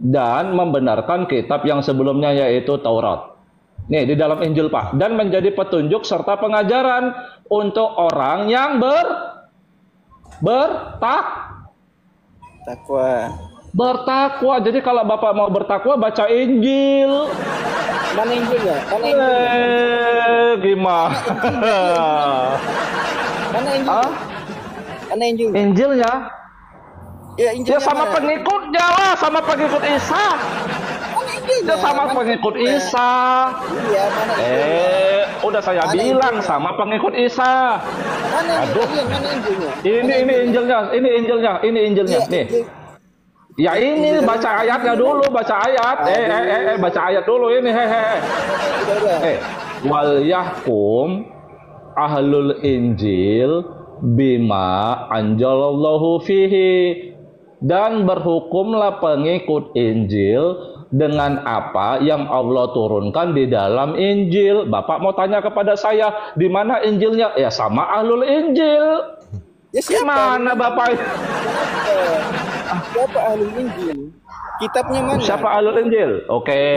dan membenarkan kitab yang sebelumnya yaitu Taurat. Nih di dalam Injil Pak, dan menjadi petunjuk serta pengajaran untuk orang yang Takwa. bertakwa. Jadi kalau Bapak mau bertakwa baca Injil. Mana Injilnya? Mana Injilnya? Gimana? Mana Injilnya? Mana Injilnya? Injilnya? Ya, Injilnya Ya sama mana? pengikutnya lah, sama pengikut Isa. Mana Injilnya? Ya sama pengikut Isa. Iya, mana Injilnya? Udah saya Mana bilang Injilnya? sama pengikut Isa. Mana Aduh. Injilnya? Mana Injilnya? Ini Injilnya, ini Injilnya. Iya, Nih. Injil. Ya ini baca ayatnya dulu, baca ayat. Baca ayat dulu ini. Udah. Wal yahkum ahlul Injil bima anjalallahu fihi, dan berhukumlah pengikut Injil dengan apa yang Allah turunkan di dalam Injil. Bapak mau tanya kepada saya, di mana Injilnya? Ya sama ahlul Injil. Ya siapa? Mana Bapak? Siapa ahli Injil? Kitabnya mana? Siapa ahlul Injil? Oke.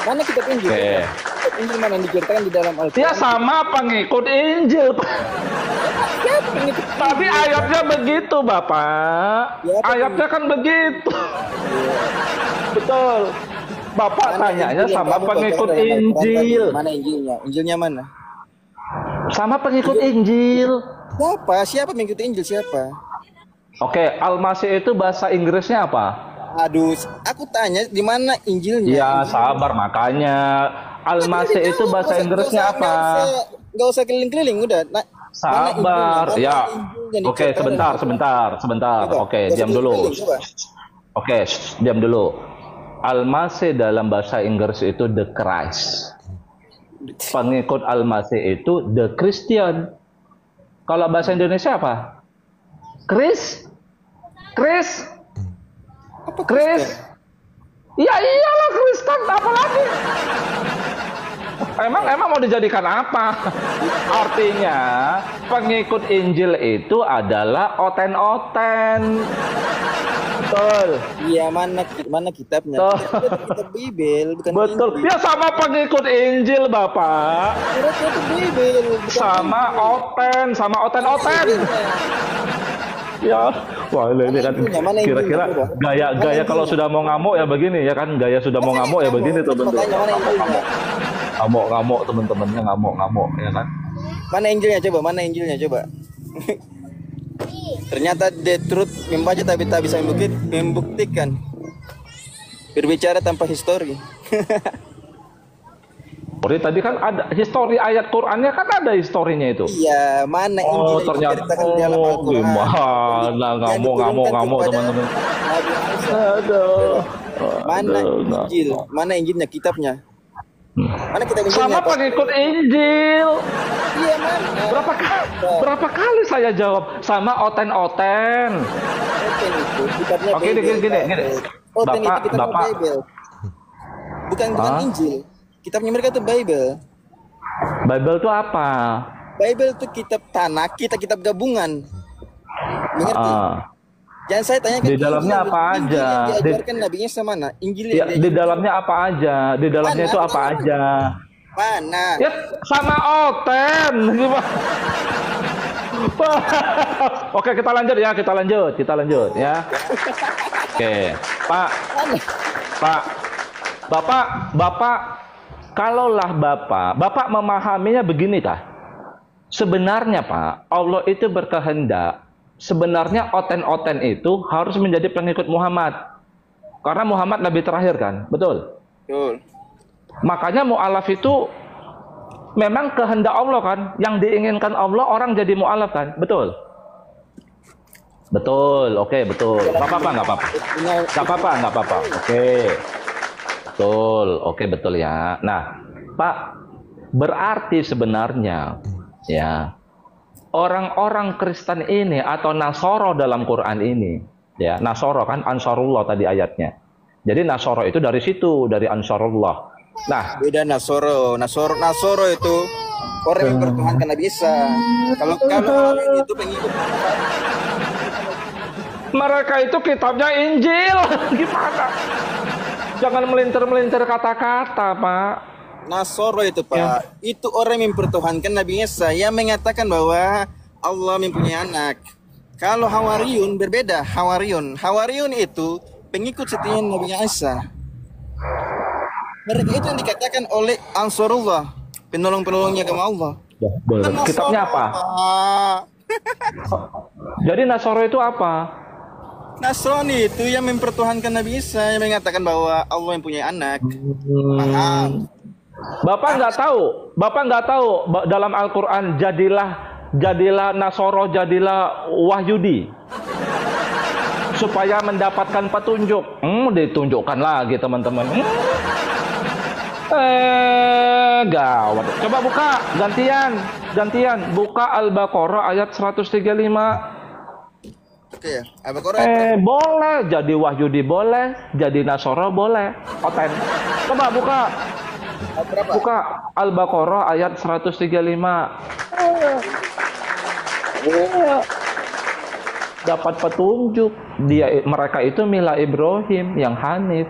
Mana kitab Injil? Oke. Kitab Injil mana yang diceritakan di dalam Al-Quran? Ya sama pengikut Injil. Siapa pengikut? Tapi ayatnya begitu Bapak. Ya, apa Ayatnya kan begitu. Betul. Bapak Mana tanyanya Injil yang sama kamu pengikut baca dalam Al-Quran Injil. tadi? Mana Injilnya? Injilnya mana? Sama pengikut Injil. Siapa mengikuti Injil siapa? Oke, Al-Masih itu bahasa Inggrisnya apa? Aduh, aku tanya di mana Injilnya? Ya sabar, makanya Al-Masih itu bahasa Inggrisnya apa? Gak usah keliling-keliling, udah. Nah, Sabar, ya. Oke, sebentar. Oke, diam dulu. Oke, diam dulu. Al-Masih dalam bahasa Inggris itu the Christ. Pengikut Al-Masih itu the Christian. Kalau bahasa Indonesia apa? Chris? Ya iyalah Kristen, apa lagi? Emang mau dijadikan apa? Artinya pengikut Injil itu adalah oten-oten. Betul. Iya, mana kitabnya? Kitab Bible, bukan Betul. Injil. Ya sama pengikut Injil, Bapak. Suratnya itu Bible, bukan Sama oten-oten. Ya, wah ini kan kira-kira gaya kalau sudah mau ngamuk ya begini ya kan, gaya sudah mau ngamuk ya begini tuh bentuk. Ngamuk teman-temannya ngamuk ya kan. Mana Injilnya coba? Ternyata the truth membaca tapi tak bisa membuktikan. Berbicara tanpa histori. Tadi kan ada histori ayat Qur'annya, kan ada historinya itu. Iya, mana Injil ternyata di dalam Al-Quran? Gimana ngamuk teman-teman. Aduh. Mana Injilnya, kitabnya? Mana kitab Injilnya? Sama pengikut Injil. Iya, mana? Berapa kali saya jawab sama oten-oten. Oten itu kitabnya. Oke, gini. Oten itu kitabnya Bible. Bukan Injil. Kitabnya mereka itu Bible. Bible itu apa? Bible itu kitab tanah, kitab gabungan. Mengerti? Jangan saya tanya di dalamnya apa aja? Yang diajarkan nabinya sama mana? Injil ya, di dalamnya apa aja? Di dalamnya itu apa aja? Mana? Ya sama oten. Oke, kita lanjut ya. Oke, Bapak, kalaulah Bapak memahaminya begini kah? Sebenarnya Pak, Allah itu berkehendak. Sebenarnya oten-oten itu harus menjadi pengikut Muhammad. Karena Muhammad Nabi terakhir kan, betul? Betul. Makanya mu'alaf itu memang kehendak Allah kan. Yang diinginkan Allah orang jadi mu'alaf kan, betul? Betul, oke, betul. Nggak apa-apa. Oke. Betul, oke, betul ya. Nah, Pak, berarti sebenarnya ya orang-orang Kristen ini atau Nasoro dalam Quran ini, ya Nasoro kan Ansarullah tadi ayatnya. Jadi Nasoro itu dari situ, dari Ansarullah. Nah, beda Nasoro itu orang yang bertuhankan Nabi Isa. Kalau itu pengikut Mereka itu kitabnya Injil. Gimana? Jangan melintir-melintir kata-kata, Pak. Nasoro itu Pak, itu orang yang mempertuhankan Nabi Isa, yang mengatakan bahwa Allah mempunyai anak. Kalau Hawariyun berbeda. Hawariyun itu pengikut setia Nabi Isa. Mereka itu yang dikatakan oleh Ansarullah, penolong-penolongnya agama Allah. Ya, boleh. Kitabnya apa? Jadi Nasoro itu apa? Nasrani itu yang mempertuhankan Nabi Isa, yang mengatakan bahwa Allah mempunyai anak. Paham? Bapak nggak tahu dalam Al-Quran jadilah Nasoro, jadilah Wahyudi supaya mendapatkan petunjuk. Ditunjukkan lagi teman-teman. Gawat. Coba buka gantian buka Al-Baqarah ayat 135. Oke ya, Al-Baqarah. Boleh jadi Wahyudi, boleh jadi Nasoro, boleh. Oten. Coba buka. Berapa? Buka Al-Baqarah ayat 135. Dapat petunjuk. Mereka itu mila Ibrahim yang Hanif.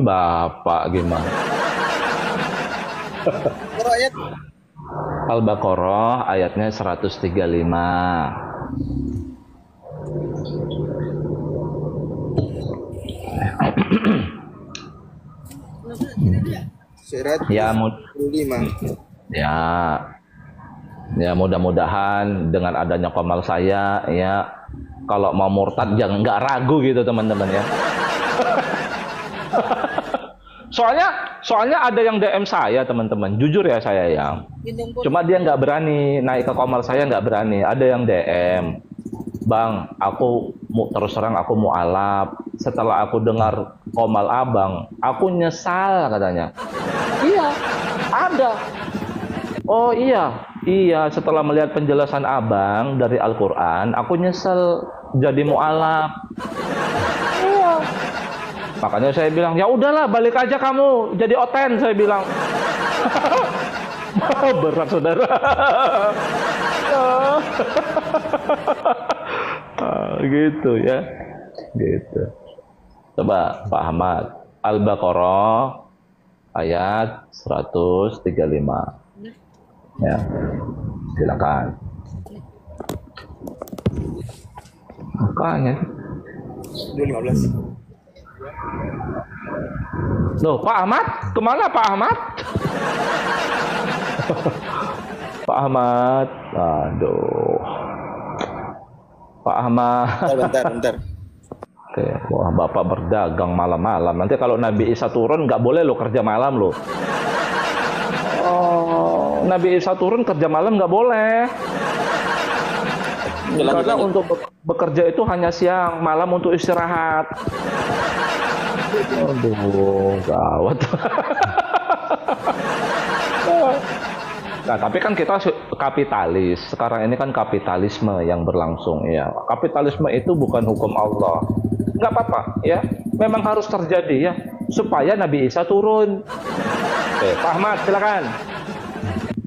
Bapak gimana? Ayat Al-Baqarah ayatnya 135. Ya, ya mudah-mudahan dengan adanya komal saya ya, kalau mau murtad jangan nggak ragu gitu teman-teman ya. Soalnya ada yang DM saya teman-teman, jujur ya saya yang, cuma dia nggak berani naik ke komal saya, nggak berani. Ada yang DM, Bang, aku terus terang aku mualaf. Setelah aku dengar komal abang, aku nyesal katanya. Iya, ada. Oh iya, setelah melihat penjelasan abang dari Al-Quran, aku nyesel jadi mualaf. Iya. Makanya saya bilang, ya udahlah balik aja kamu jadi oten, saya bilang. Berat saudara. Gitu ya, gitu. Coba Pak Ahmad, Al-Baqarah ayat 135. Ya, silakan. Makanya 15. Loh, Pak Ahmad, kemana Pak Ahmad? Pak Ahmad, aduh. Pak Ahmad. Bentar. Oke, wah Bapak berdagang malam-malam. Nanti kalau Nabi Isa turun nggak boleh lo kerja malam lo. Oh, Nabi Isa turun kerja malam nggak boleh. Karena untuk bekerja itu hanya siang, malam untuk istirahat. Aduh, gawat. Nah, tapi kan kita kapitalis. Sekarang ini kan kapitalisme yang berlangsung ya. Kapitalisme itu bukan hukum Allah. Nggak apa-apa ya. Memang harus terjadi ya, supaya Nabi Isa turun. Oke, Pak Ahmad silakan.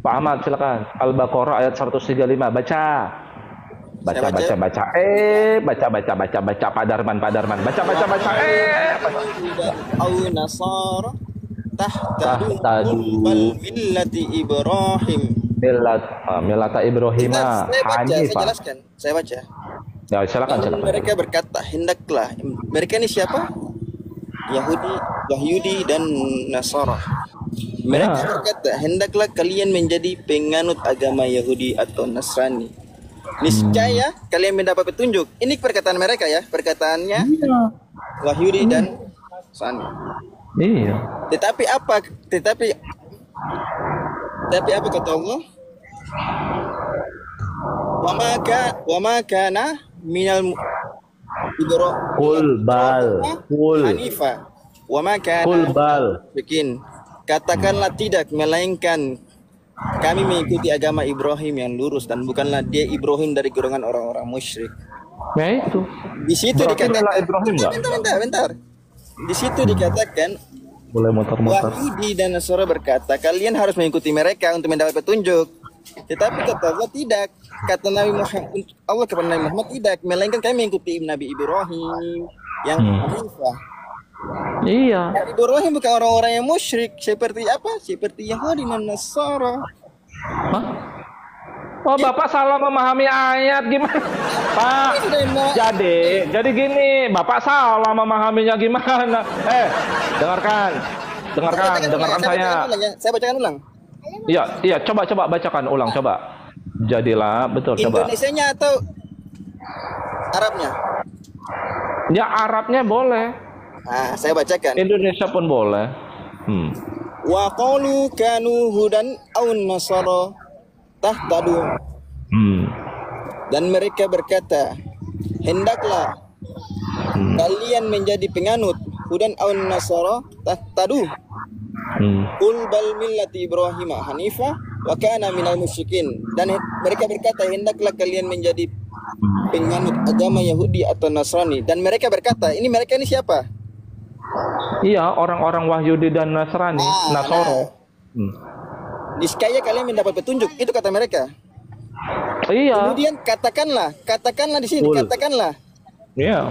Pak Ahmad silakan. Al-Baqarah ayat 135, baca. Baca. Pak Darman. Baca. Au nasara tahtadu millati Ibrahim. Millata Ibrahim Hanifah. Saya baca. Ya, silakan. Mereka berkata, hendaklah. Mereka ini siapa? Yahudi dan Nasara. Mereka berkata, hendaklah kalian menjadi penganut agama Yahudi atau Nasrani. Niscaya kalian mendapat petunjuk. Ini perkataan mereka ya, perkataannya Yahudi dan Nasrani. Iya. Tetapi apa kata Allah? Wa ma kana minal Qul Hanifa. Wa ma kana bikin. Katakanlah tidak, melainkan kami mengikuti agama Ibrahim yang lurus dan bukanlah dia Ibrahim dari golongan orang-orang musyrik. Ya itu. Di situ dikatakan Ibrahim enggak? Bentar. Di situ dikatakan boleh muter-muter. Wahidi dan Nasara berkata, kalian harus mengikuti mereka untuk mendapat petunjuk. Tetapi kata Allah tidak. Kata Nabi Muhammad, Allah kepada Nabi Muhammad tidak, melainkan kami mengikuti Nabi Ibrahim yang Hanifah. Iya. Nabi Ibrahim bukan orang-orang yang musyrik seperti apa? Seperti Yahudi dan Nasara. Hah? Oh, Bapak salah memahami ayat gimana? Pak, jadi gini, Bapak salah memahaminya gimana? Dengarkan saya. Saya bacakan ulang. Iya, coba bacakan ulang, coba. Jadilah, betul, coba. Indonesianya atau Arabnya? Ya, Arabnya boleh. Nah, saya bacakan. Indonesia pun boleh. Wa qalu kanu hudan aw nasara tahtadu. Dan mereka berkata, hendaklah kalian menjadi penganut hudan aw nasara tahtadu. Qul bal millati Ibrahim hanifah wa kana minal musyrikin. Dan mereka berkata, hendaklah kalian menjadi penganut agama Yahudi atau Nasrani. Dan mereka berkata, mereka ini siapa? Iya, orang-orang Wahyudi dan Nasrani, Nasoro. Niscaya kalian mendapat petunjuk, itu kata mereka. Iya. Kemudian katakanlah di sini, katakanlah. Iya.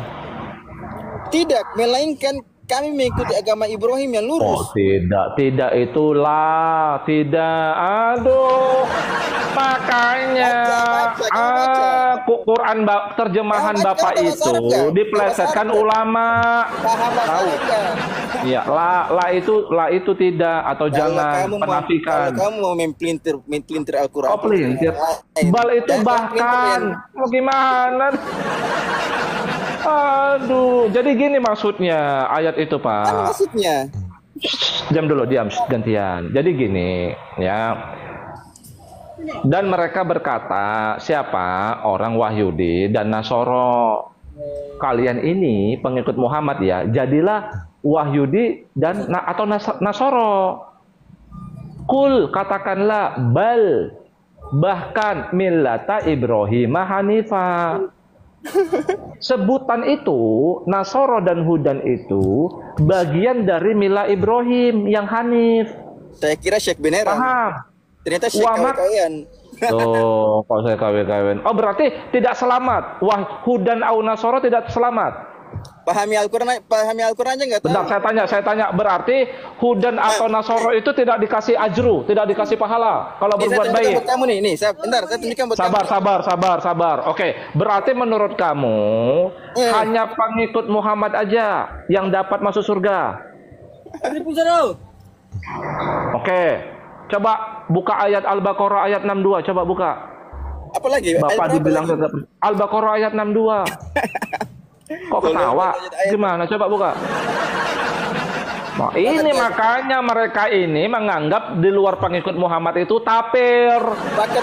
Tidak, melainkan kami mengikuti agama Ibrahim yang lurus. Oh, tidak itulah, tidak. Aduh. Makanya Quran terjemahan Bapak itu diplesetkan ulama. Tahu? Ya, la itu tidak atau jangan menafikan. Kalau kamu mau memplintir Al-Qur'an. Oh, pelintir. Bal itu bahkan mau gimana? Aduh, jadi gini maksudnya ayat itu, Pak. Apa maksudnya? Diam dulu, gantian. Jadi gini, ya. Dan mereka berkata, siapa? Orang Wahyudi dan Nasoro. Kalian ini pengikut Muhammad ya, jadilah Wahyudi dan atau Nasoro. Kul, katakanlah, bal, bahkan millata Ibrahim Hanifah. Sebutan itu, Nasoro dan Hudan itu bagian dari mila Ibrahim yang Hanif. Saya kira Syekh Beneran. Paham? Ternyata Syekh kawan-kawan. Tuh, kok saya kawan-kawan. Oh, berarti tidak selamat. Wah, Hudan au Nasoro tidak selamat. Pahami Al-Quran aja nggak tahu. Bentar, saya tanya. Berarti Hudan atau Nasoro itu tidak dikasih ajru, tidak dikasih pahala kalau berbuat baik. Buat kamu nih, saya tunjukkan buat kamu. Sabar. Oke, berarti menurut kamu hanya pengikut Muhammad aja yang dapat masuk surga. Oke, coba buka ayat Al-Baqarah ayat 62, coba buka. Apa lagi? Bapak dibilang tetap Al-Baqarah ayat 62. Kok ketawa? Gimana? Coba buka. Nah, ini makanya mereka ini menganggap di luar pengikut Muhammad itu tapir.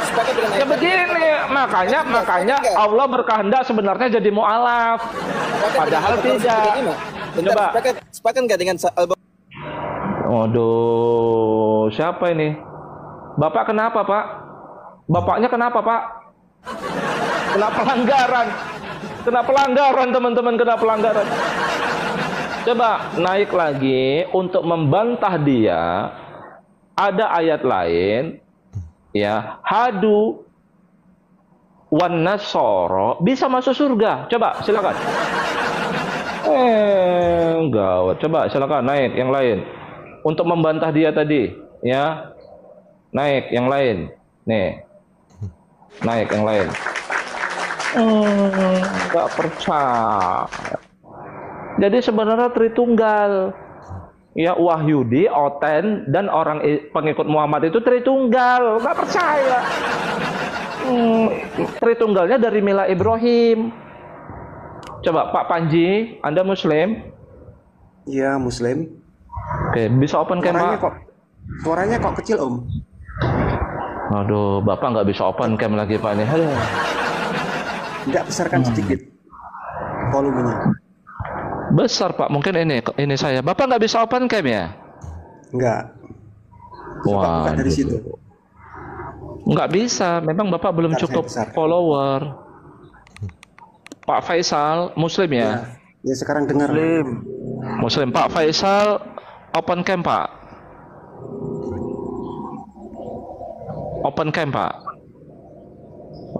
Sepakat dengan ya begini, makanya Allah berkehendak sebenarnya jadi mu'alaf. Padahal tidak. Coba. Sepakat nggak dengan Waduh, siapa ini? Bapak kenapa, Pak? Bapaknya kenapa, Pak? Kena pelanggaran, teman-teman, kena pelanggaran. Coba naik lagi untuk membantah dia. Ada ayat lain, ya, hadu wan nasoro bisa masuk surga. Coba silakan. Gawat. Coba silakan naik yang lain. Untuk membantah dia tadi, ya. Naik yang lain. Nih. Naik yang lain. Nggak percaya. Jadi sebenarnya Tritunggal. Ya, Wahyudi, Oten, dan orang pengikut Muhammad itu Tritunggal. Nggak percaya. Tritunggalnya dari mila Ibrahim. Coba Pak Panji, Anda Muslim? Iya, Muslim. Oke, bisa open cam, Pak? Suaranya kok kecil, Om? Aduh, Bapak nggak bisa open cam lagi, Pak. Nih. Halo. Nggak, besarkan sedikit volumenya. Besar, Pak. Mungkin ini saya. Bapak nggak bisa open cam ya? Nggak. Wah, dari situ. Nggak bisa. Memang Bapak belum cukup follower. Pak Faisal, Muslim ya? Ya, sekarang dengar. Muslim. Pak Faisal, open cam, Pak. open cam, Pak.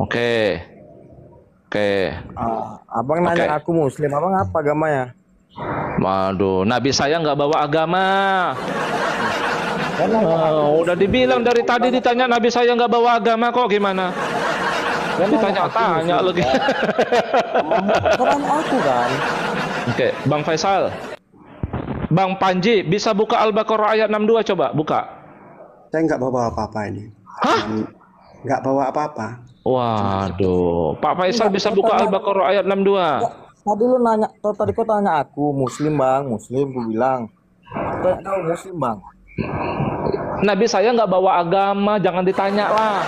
Oke. Abang nanya aku Muslim, abang apa agamanya? Waduh, Nabi saya nggak bawa agama. Udah dibilang dari tadi ditanya Nabi saya nggak bawa agama kok gimana? Ditanya-tanya lagi. Quran aku kan. Oke, Bang Faisal. Bang Panji, bisa buka Al-Baqarah ayat 62 coba, buka. Saya nggak bawa apa-apa ini. Hah? Nggak bawa apa-apa. Waduh, Pak Faisal bisa buka Al-Baqarah ayat 62. Tadi lu nanya, tadi kau tanya aku Muslim bang, Muslim, gue bilang. Tanya tahu Muslim bang. Nabi saya nggak bawa agama, jangan ditanya lah.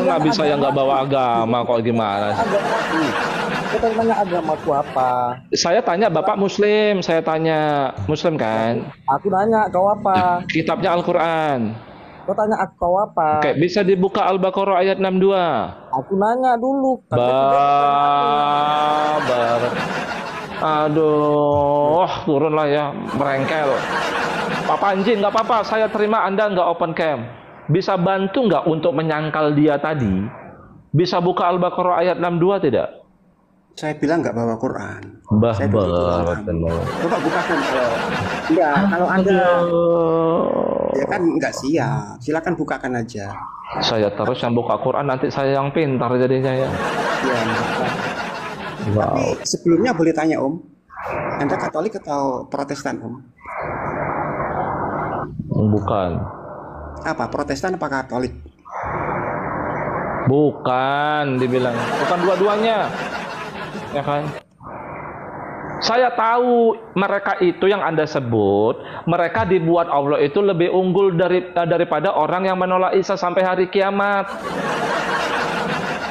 Nabi saya nggak bawa agama kok gimana? Agamaku. Kita tanya agamaku apa? Saya tanya Bapak Muslim, saya tanya Muslim kan? Aku nanya kau apa? Kitabnya Al-Quran. Kau tanya aku kau apa? Oke, bisa dibuka Al-Baqarah ayat 62. Aku nanya dulu. Aduh, turunlah ya, merengkel. Pak Panji, nggak apa-apa, saya terima Anda nggak open cam. Bisa bantu nggak untuk menyangkal dia tadi? Bisa buka Al-Baqarah ayat 62 tidak? Saya bilang nggak bawa Quran. Saya Coba bukakan kalau Anda ya kan nggak siap. Silakan bukakan aja. Saya terus yang buka Quran, nanti saya yang pintar jadinya ya. Ya. Wow. Tapi sebelumnya boleh tanya Om, Anda Katolik atau Protestan Om? Bukan. Apa Protestan apa Katolik? Bukan, dibilang. Bukan dua-duanya. Ya kan? Saya tahu mereka itu yang Anda sebut, mereka dibuat Allah itu lebih unggul daripada orang yang menolak Isa sampai hari kiamat.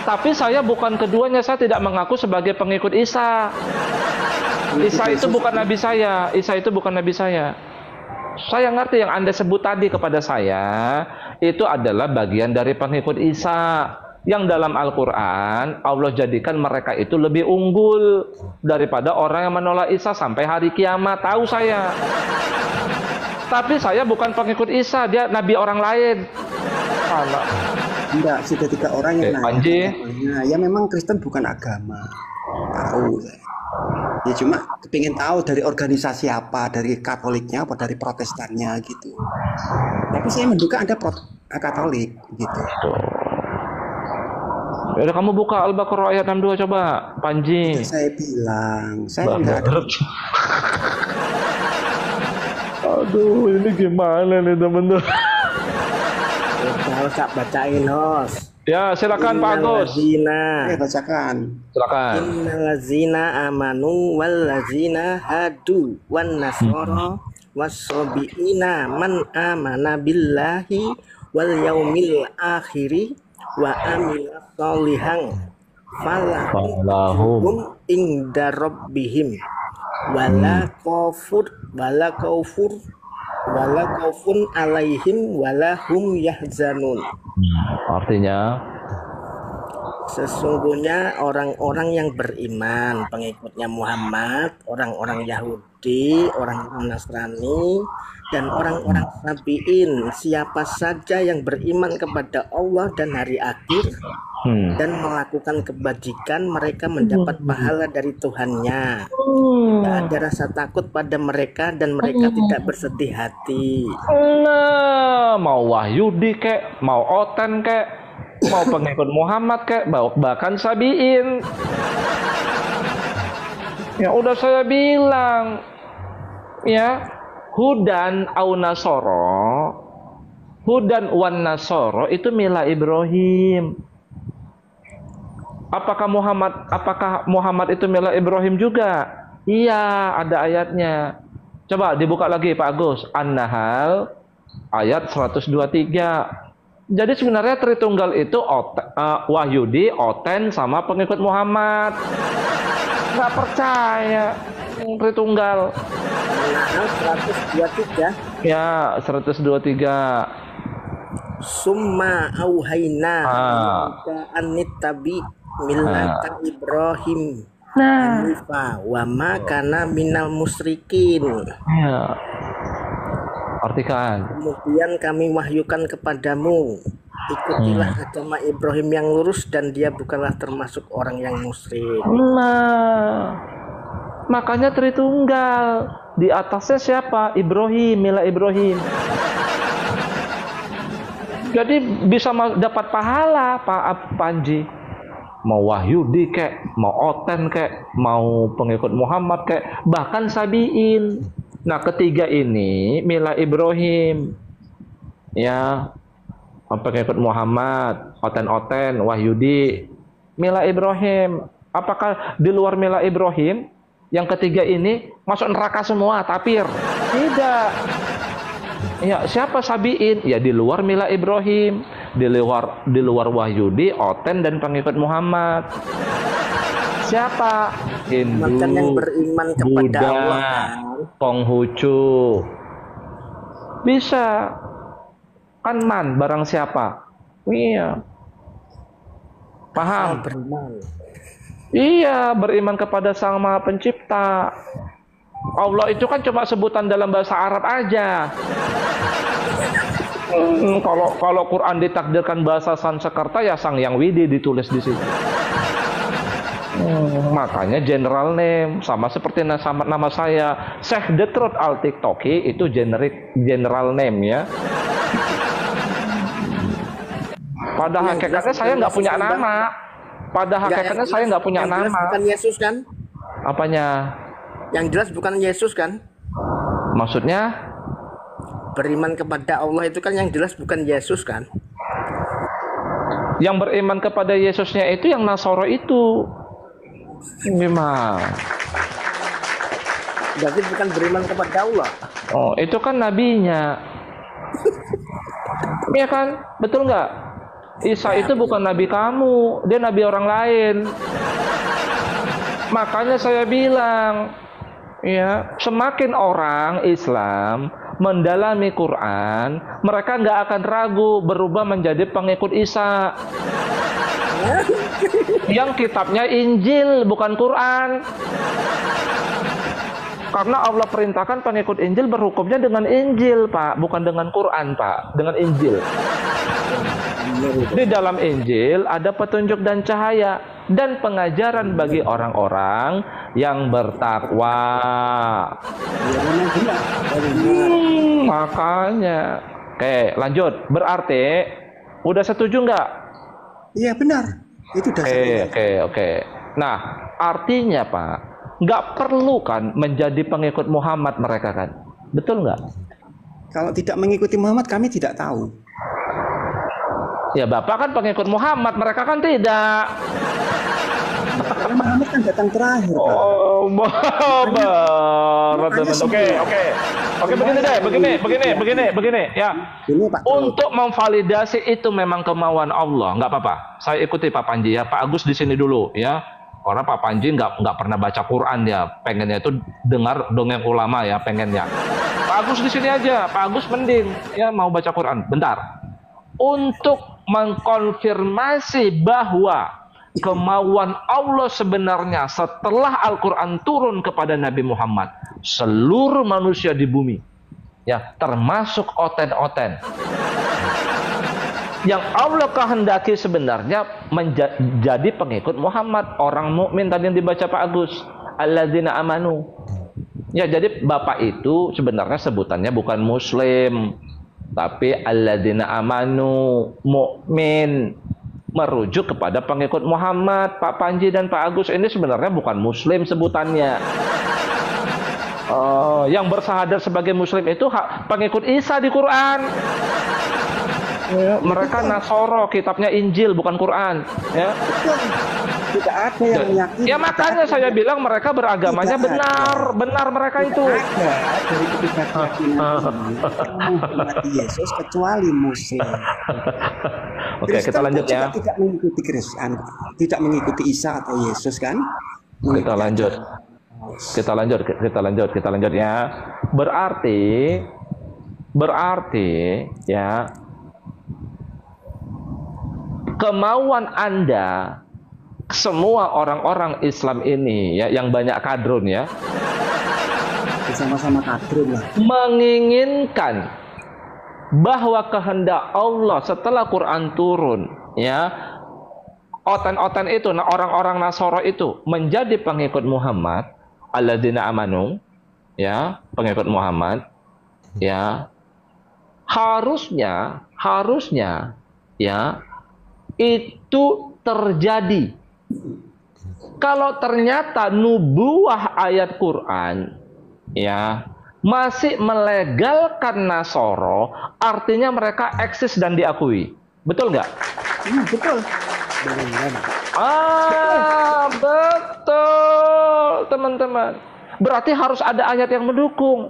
Tapi saya bukan keduanya, saya tidak mengaku sebagai pengikut Isa. Isa itu bukan nabi saya, Isa itu bukan nabi saya. Saya ngerti yang Anda sebut tadi kepada saya, itu adalah bagian dari pengikut Isa. Yang dalam Al-Quran, Allah jadikan mereka itu lebih unggul daripada orang yang menolak Isa sampai hari kiamat. Tahu saya. Tapi saya bukan pengikut Isa, dia nabi orang lain. Enggak, sudah 3 orang yang Panji. Ya memang Kristen bukan agama. Tahu saya. Ya cuma kepingin tahu dari organisasi apa, dari Katoliknya apa dari Protestannya gitu. Tapi saya menduga Anda Katolik gitu. Udah kamu buka Al-Baqarah ayat 62 coba, Panji. Saya bilang, saya enggak ada. Aduh, ini gimana nih teman-teman? Harus bacain Hos. Ya, silakan Pak Agus. Ya, bacakan. Silakan. Innallazina amanu wallazina hadu wan nasara wasobiina man amana billahi wal yaumil akhiri wa amila sholihan falahum inda rabbihim wala kaufun alaihim wala hum yahzanun. Artinya sesungguhnya orang-orang yang beriman, pengikutnya Muhammad, orang-orang Yahudi, orang Nasrani, dan orang-orang Sabiin, siapa saja yang beriman kepada Allah dan hari akhir dan melakukan kebajikan, mereka mendapat pahala dari Tuhannya. Tidak ada rasa takut pada mereka dan mereka tidak bersedih hati. nah, mau Wahyudi kek, mau Oten kek, mau pengikut Muhammad kek, bahkan Sabiin. Ya udah saya bilang, ya Hudan au Nasoro, Hudan wan Nasoro itu mila Ibrahim. Apakah Muhammad itu mila Ibrahim juga? Iya, ada ayatnya. Coba dibuka lagi Pak Agus, An-Nahl ayat 123. Jadi sebenarnya Tritunggal itu Wahyudi, Oten, sama pengikut Muhammad. Nggak percaya Tritunggal. An-Nahl 123. Ya, 123. Summa auhayna anittabi millata Ibrahim hanifa wa ma kana minal musyrikin. Ya. Artikan. Kemudian kami wahyukan kepadamu ikutilah agama Ibrahim yang lurus dan dia bukanlah termasuk orang yang musyrik. Nah, makanya Tritunggal. Di atasnya siapa? Ibrahim, mila Ibrahim. Jadi bisa dapat pahala Pak Panji. Mau Wahyudi kek, mau Oten kek, mau pengikut Muhammad kek, bahkan Sabiin. Nah, ketiga ini mila Ibrahim. Ya, pengikut Muhammad, Oten, Wahyudi, mila Ibrahim. Apakah di luar mila Ibrahim yang ketiga ini masuk neraka semua, tapir? Tidak. Ya, siapa Sabiin? Ya di luar mila Ibrahim, di luar Wahyudi, Oten dan pengikut Muhammad. Siapa? Hindu, Makan yang beriman kepada Buddha, Allah. Konghucu. Bisa. Kan man barang siapa? Iya. Paham? Beriman. Iya, beriman kepada Sang Maha Pencipta. Allah itu kan cuma sebutan dalam bahasa Arab aja. Kalau Quran ditakdirkan bahasa Sanskerta ya Sang Yang Widi ditulis di situ. Makanya general name sama seperti nama saya Syekh Detrut Al Tiktoki itu general name ya. Pada hakikatnya saya nggak punya nama. Pada hakikatnya saya nggak punya nama. Bukan Yesus kan? Apanya? Yang jelas bukan Yesus kan? Maksudnya? Beriman kepada Allah itu kan yang jelas bukan Yesus kan? Yang beriman kepada Yesusnya itu yang Nasoro itu. Memang. Berarti bukan beriman kepada Allah. Oh, itu kan nabinya. Iya kan? Betul nggak? Isa itu bukan nabi kamu, dia nabi orang lain. Makanya saya bilang, ya, semakin orang Islam mendalami Quran, mereka nggak akan ragu berubah menjadi pengikut Isa. Yang kitabnya Injil bukan Quran. Karena Allah perintahkan pengikut Injil berhukumnya dengan Injil, Pak, bukan dengan Quran, Pak, dengan Injil. Di dalam Injil ada petunjuk dan cahaya dan pengajaran bagi orang-orang yang bertakwa. Makanya. Oke, lanjut. Berarti udah setuju nggak? Iya benar. Itu dasarnya. Oke. Nah, artinya Pak, nggak perlu kan menjadi pengikut Muhammad mereka kan? Betul nggak? Kalau tidak mengikuti Muhammad kami tidak tahu. Ya Bapak kan pengikut Muhammad, mereka kan tidak. Karena Muhammad kan datang terakhir. Pak. Oh, Oke, begini ya. Ini Pak. Untuk memvalidasi itu memang kemauan Allah, nggak apa-apa. Saya ikuti Pak Panji ya, Pak Agus di sini dulu ya. Karena Pak Panji nggak pernah baca Quran ya, pengennya itu dengar dongeng ulama ya, pengennya. Pak Agus di sini aja, Pak Agus mending ya mau baca Quran. Bentar. Untuk mengkonfirmasi bahwa kemauan Allah sebenarnya setelah Al-Quran turun kepada Nabi Muhammad, seluruh manusia di bumi, ya termasuk oten-oten, yang Allah kehendaki sebenarnya menjadi pengikut Muhammad, orang mukmin tadi yang dibaca Pak Agus, alladzina amanu. Ya, jadi Bapak itu sebenarnya sebutannya bukan Muslim, tapi alladzina amanu, mukmin, merujuk kepada pengikut Muhammad. Pak Panji dan Pak Agus ini sebenarnya bukan Muslim sebutannya. Yang bersahadat sebagai Muslim itu pengikut Isa di Quran. Ya, mereka Nasoro, kitabnya Injil bukan Quran. Ya. Tidak ada yang meyakini. Ya makanya saya bilang mereka beragamanya benar mereka itu. Ada dari ketiga keyakinan Yesus kecuali Muslim. Oke, kita lanjut ya. Tidak mengikuti Kristen, tidak mengikuti Isa atau Yesus kan? Kita lanjut ya. Berarti ya, kemauan Anda semua orang-orang Islam ini ya, yang banyak kadrun ya, Sama-sama kadrun lah. menginginkan bahwa kehendak Allah setelah Quran turun, ya, otan-otan itu, orang-orang Nasara itu menjadi pengikut Muhammad, alladzina amanu, ya, pengikut Muhammad, ya, harusnya ya itu terjadi. Kalau ternyata nubuah ayat Quran, ya, masih melegalkan Nasoro, artinya mereka eksis dan diakui. Betul nggak? Betul. Betul, teman-teman. Berarti harus ada ayat yang mendukung.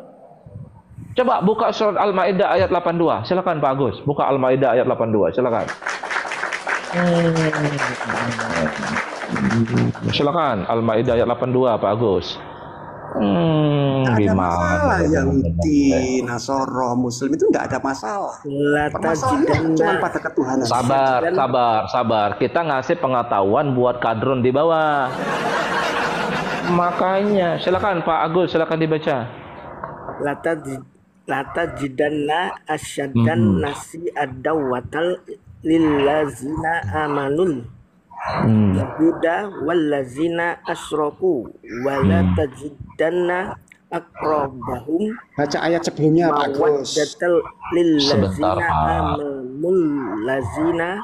Coba buka surat Al-Maidah ayat 82. Silakan Pak Agus, buka Al-Maidah ayat 82. Silakan. Silakan Al-Maidah ayat 82 Pak Agus. Nggak ada masalah Gimana? Yahudi, Nasoro, Muslim itu nggak ada masalah. Permasalahannya cuma pada ketuhanan. Sabar. Kita ngasih pengetahuan buat kadrun di bawah. Makanya, silakan Pak Agus, silakan dibaca. Lata jidanna asyadan nasi adawatal lillazina amanul Yahuda wallazina asroku wala tajidanna akrobahum. Baca ayat sebelumnya Pak Agus. Mawaddatal lillazina amanul lazina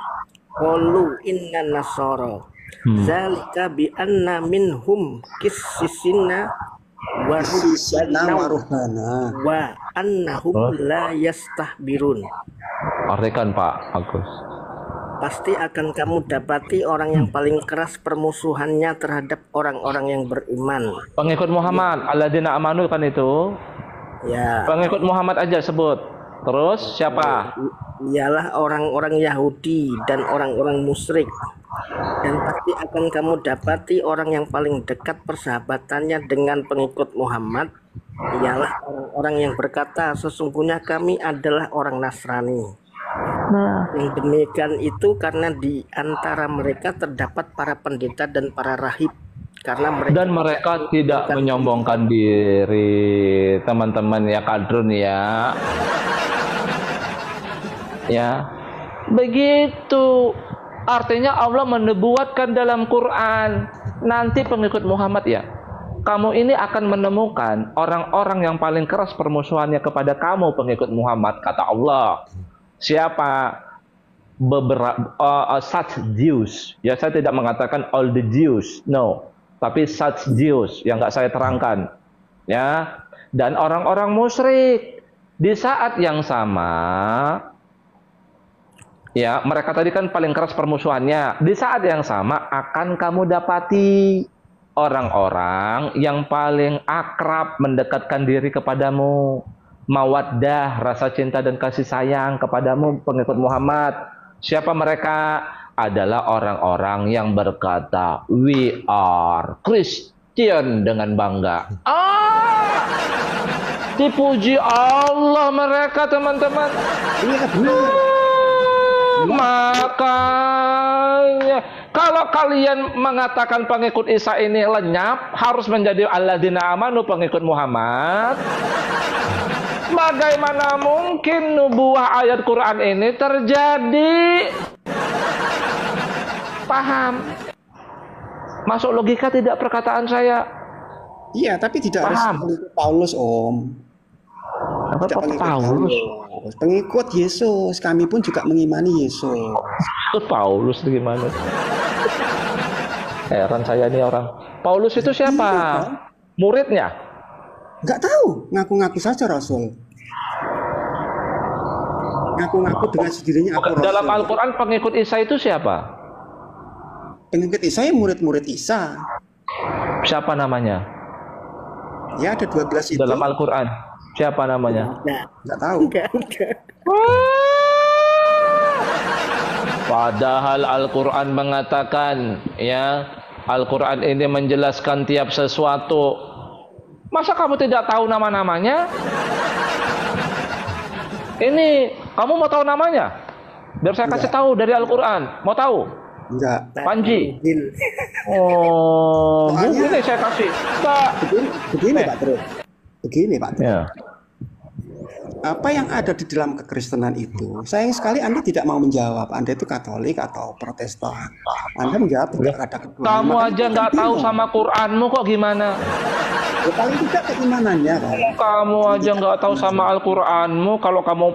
qalu inna nasara zalika bi anna minhum qissisina wa rubbana wa annahum la yastahbirun. Artikan Pak Agus. Pasti akan kamu dapati orang yang paling keras permusuhannya terhadap orang-orang yang beriman. Pengikut Muhammad, alladzina amanu kan itu. Ya. Pengikut Muhammad aja sebut. Terus siapa? Ialah orang-orang Yahudi dan orang-orang musyrik. Dan pasti akan kamu dapati orang yang paling dekat persahabatannya dengan pengikut Muhammad ialah orang-orang yang berkata sesungguhnya kami adalah orang Nasrani. Yang demikian itu karena di antara mereka terdapat para pendeta dan para rahib, karena mereka tidak menyombongkan diri, teman-teman ya kadrun ya. Ya. Begitu. Artinya Allah menubuatkan dalam Quran, nanti pengikut Muhammad ya, kamu ini akan menemukan orang-orang yang paling keras permusuhannya kepada kamu pengikut Muhammad, kata Allah. Siapa? Beberapa such Jews. Ya, saya tidak mengatakan all the Jews, no, tapi such Jews yang nggak saya terangkan, ya. Dan orang-orang musyrik di saat yang sama, ya, mereka tadi kan paling keras permusuhannya. Di saat yang sama akan kamu dapati orang-orang yang paling akrab mendekatkan diri kepadamu. Mawaddah, rasa cinta dan kasih sayang kepadamu pengikut Muhammad. Siapa mereka? Adalah orang-orang yang berkata we are Christian dengan bangga. Dipuji Allah mereka, teman-teman. Makanya kalau kalian mengatakan pengikut Isa ini lenyap, harus menjadi alladzina amanu, pengikut Muhammad. Bagaimana mungkin nubuah ayat Quran ini terjadi? Paham? Masuk logika tidak perkataan saya? Iya, tapi tidak paham. Harus Paulus, Om. Apa Paulus? Pengikut Yesus. Kami pun juga mengimani Yesus. Paulus itu gimana? Heran saya nih orang. Paulus itu siapa? Muridnya? Nggak tahu, ngaku-ngaku saja Rasul. Ngaku-ngaku dengan sendirinya aku Rasul. Dalam Al-Quran pengikut Isa itu siapa? Pengikut Isa ya murid-murid Isa. Siapa namanya? Ya ada 12 itu. Dalam Al-Quran siapa namanya? Nggak tahu. Padahal Al-Quran mengatakan, ya, Al-Quran ini menjelaskan tiap sesuatu. Masa kamu tidak tahu nama-namanya? Ini, kamu mau tahu namanya? Biar saya kasih tahu dari Al-Quran. Mau tahu? Enggak. Panji. Oh, ini saya kasih. Pak. Begini Pak Terus. Begini Pak Terus. Ya. Apa yang ada di dalam kekristenan itu? Sayang sekali Anda tidak mau menjawab. Anda itu Katolik atau Protestan. Anda menjawab tidak ada keduanya. Kamu Makanya aja kita nggak tahu bingung. sama Quranmu kok gimana? Ya, paling tidak keimanannya kan. Kamu aja nggak tahu sama Al-Quranmu. Kalau kamu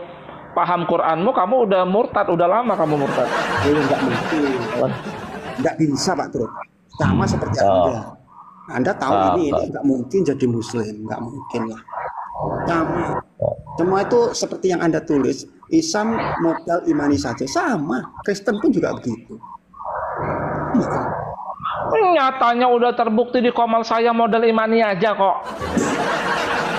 paham Quranmu, kamu udah murtad, udah lama kamu murtad. Nggak mungkin. Nggak bisa Pak Truk. Sama seperti Anda. Anda tahu ini nggak mungkin jadi Muslim, nggak mungkin lah. Sama. Semua itu seperti yang Anda tulis, Islam modal imani saja, sama. Kristen pun juga begitu. Nyatanya udah terbukti di komal saya modal imani aja kok.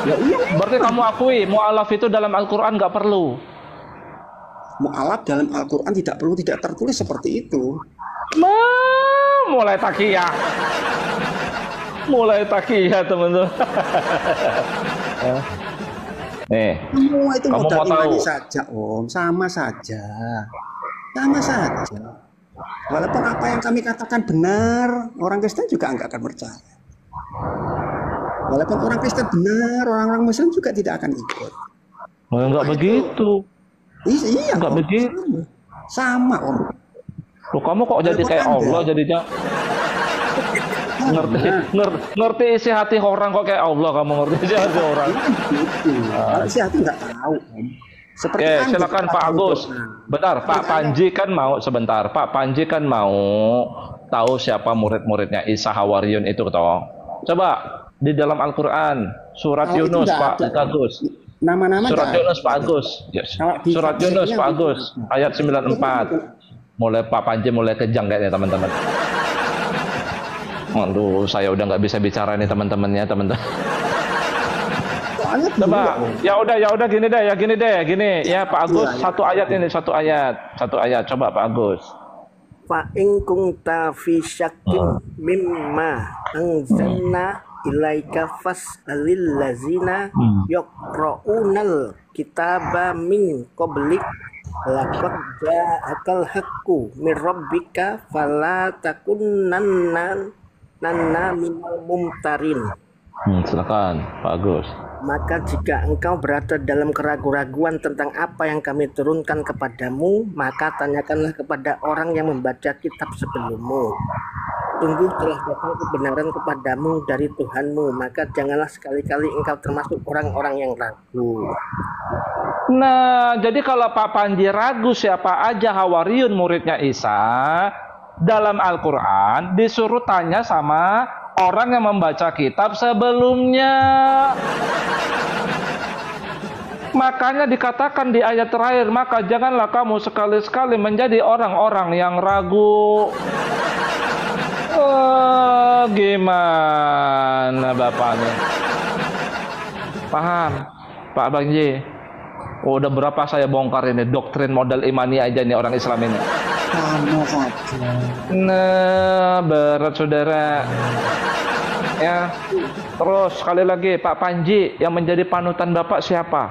Ya iya. Berarti kamu akui mu'alaf itu dalam Al-Quran nggak perlu. Mu'alaf dalam Al-Quran tidak perlu, tidak tertulis seperti itu. Mulai takiyah. Mulai takiyah teman-teman. Nih, Semua itu kamu modal mau tahu? imani saja, Om. Sama saja. Sama saja. Walaupun apa yang kami katakan benar, orang Kristen juga enggak akan percaya. Walaupun orang Kristen benar, orang-orang Muslim juga tidak akan ikut. Nggak begitu. Iya, Nggak Om. begitu. Sama, Om. Loh, kamu kok jadi kayak Allah jadinya? Ngerti isi hati orang kok kayak Allah, kamu ngerti isi hati orang. Kalau si hati nggak tahu, Om. Seperti Oke, Anda, silakan kita Pak tahu Agus. doa. Bentar, Pak Panji kan mau sebentar. Pak Panji kan mau tahu siapa murid-muridnya Isa Hawariyun itu toh. Coba di dalam Al-Qur'an surat Kalau itu Yunus nggak Pak ada. Agus. Nama-nama Surat nggak Yunus ada. Pak Agus. Yes. Kalau di Surat Yunus tafsirnya Pak itu Agus ada. ayat 94. Mulai Pak Panji mulai kejang kayaknya teman-teman. Aduh, saya udah nggak bisa bicara nih teman-temannya, teman-teman. Soalnya Coba, dulu, ya udah gini deh. Ya Pak Agus, Iya. satu ayat ini, satu ayat. Coba Pak Agus. Fa in kunta fi syakkin mimma anzalna ilaika fas'alil lazina yaqra'unal kitaba min qablik laqad ja'akal haqqu min rabbika fala takunanna minal mumtarin. Silakan Pak Agus. Maka jika engkau berada dalam keraguan-raguan tentang apa yang kami turunkan kepadamu, maka tanyakanlah kepada orang yang membaca kitab sebelummu. Tunggu telah datang kebenaran kepadamu dari Tuhanmu, maka janganlah sekali-kali engkau termasuk orang-orang yang ragu. Nah, jadi kalau Pak Panji ragu siapa aja Hawariyun muridnya Isa, dalam Al-Quran disuruh tanya sama orang yang membaca kitab sebelumnya. Makanya dikatakan di ayat terakhir, maka janganlah kamu sekali-sekali menjadi orang-orang yang ragu. Gimana Bapaknya? Paham, Pak Panji? Udah berapa saya bongkar ini doktrin modal imani aja nih orang Islam ini. sama saja. Nah, berat saudara. Ya, terus sekali lagi Pak Panji, yang menjadi panutan Bapak siapa?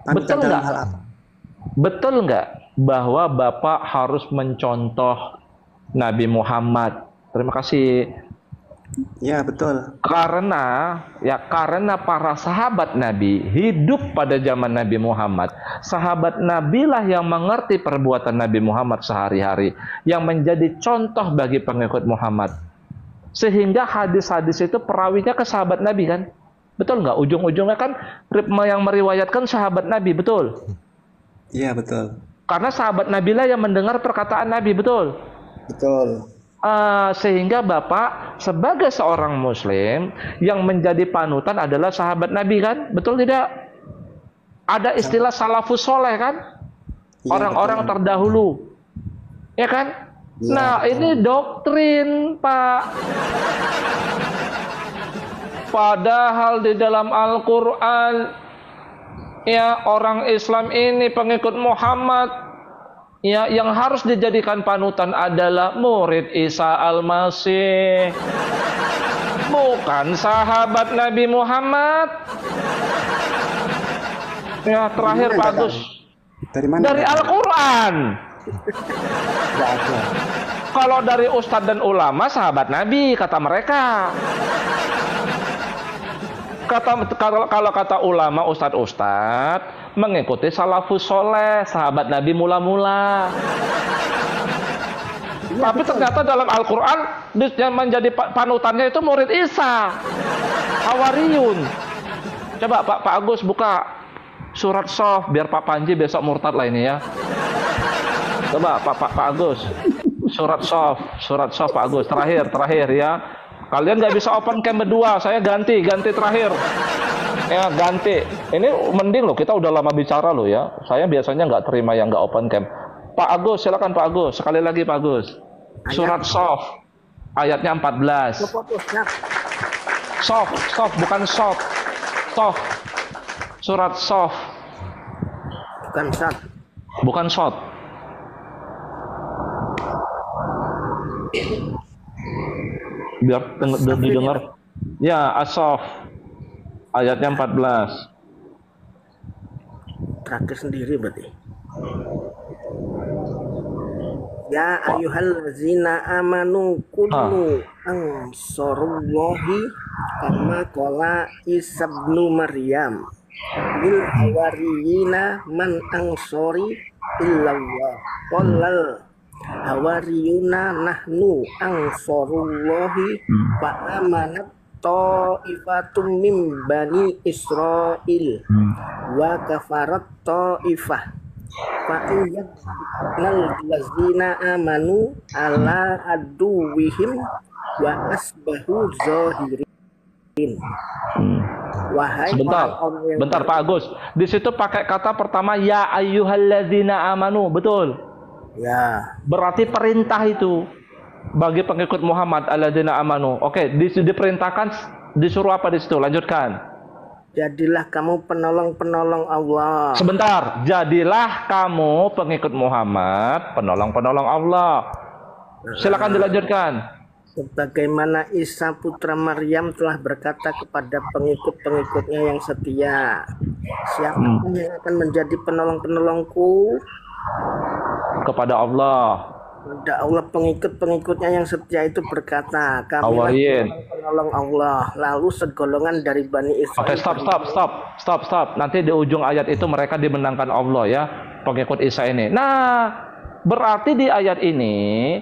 Panutan Betul dalam nggak? hal apa? Betul nggak bahwa Bapak harus mencontoh Nabi Muhammad? Terima kasih. Ya, betul. Karena para sahabat Nabi hidup pada zaman Nabi Muhammad. Sahabat Nabi lah yang mengerti perbuatan Nabi Muhammad sehari-hari, yang menjadi contoh bagi pengikut Muhammad. Sehingga hadis-hadis itu perawinya ke sahabat Nabi kan? Betul nggak? Ujung-ujungnya kan yang meriwayatkan sahabat Nabi, betul? Iya, betul. Karena sahabat Nabi lah yang mendengar perkataan Nabi, betul? Betul. Sehingga Bapak sebagai seorang Muslim yang menjadi panutan adalah sahabat Nabi kan? Betul tidak? Ada istilah salafus soleh kan? Iya, Orang-orang betul. terdahulu. Ya kan? Iya, Nah, betul. ini doktrin, Pak. Padahal di dalam Al-Quran, ya, orang Islam ini pengikut Muhammad, ya, yang harus dijadikan panutan adalah murid Isa Al-Masih, bukan sahabat Nabi Muhammad. Ya, terakhir Pak Agus, Dari mana? dari Al-Quran. Nggak ada. Kalau dari ustadz dan ulama sahabat Nabi kata mereka. Kalau kata ulama ustadz mengikuti salafus soleh, sahabat Nabi mula-mula. Tapi ternyata dalam Al-Quran yang menjadi panutannya itu murid Isa, Hawariyun. Coba Pak Agus buka surat Sof, biar Pak Panji besok murtad lah ini ya. Coba Pak Agus, surat Sof Pak Agus, terakhir ya. Kalian nggak bisa open cam berdua, saya ganti terakhir. Ya ganti. Ini mending loh, kita udah lama bicara loh ya. Saya biasanya nggak terima yang nggak open cam. Pak Agus, silakan Pak Agus. Sekali lagi Pak Agus. Surat Sof, ayatnya 14. Sof, bukan Sof. Sof. Surat Sof. Bukan Sof. Biar didengar. Ya, As-Sof. Ayatnya 14. Terakhir sendiri berarti. Ya ayyuhallazina amanu kunu ansarullahi kama qala Isa ibnu Maryam lil hawariyina man ansori illallah qallal hawariyuna nahnu ansarullahi fa amanat ta'ifatum min bani Israil wa kafarat ta'ifah fa'iyaknal lazina amanu ala aduwihim wa asbahu zahirin. Wahai Bentar Pak Agus. Di situ pakai kata pertama ya ayyuhalladzina amanu, betul? Ya. Berarti perintah itu bagi pengikut Muhammad alladzina amanu. Oke, diperintahkan disuruh apa di situ? Lanjutkan. Jadilah kamu penolong-penolong Allah. Sebentar, jadilah kamu pengikut Muhammad, penolong-penolong Allah. Silakan dilanjutkan. Sebagaimana Isa putra Maryam telah berkata kepada pengikut-pengikutnya yang setia, siapa yang akan menjadi penolong-penolongku? Kepada Allah. Kepada Allah, pengikut-pengikutnya yang setia itu berkata, kami penolong Allah. Lalu segolongan dari Bani Israel. Oke, stop. Nanti di ujung ayat itu mereka dimenangkan Allah ya, pengikut Isa ini. Nah, berarti di ayat ini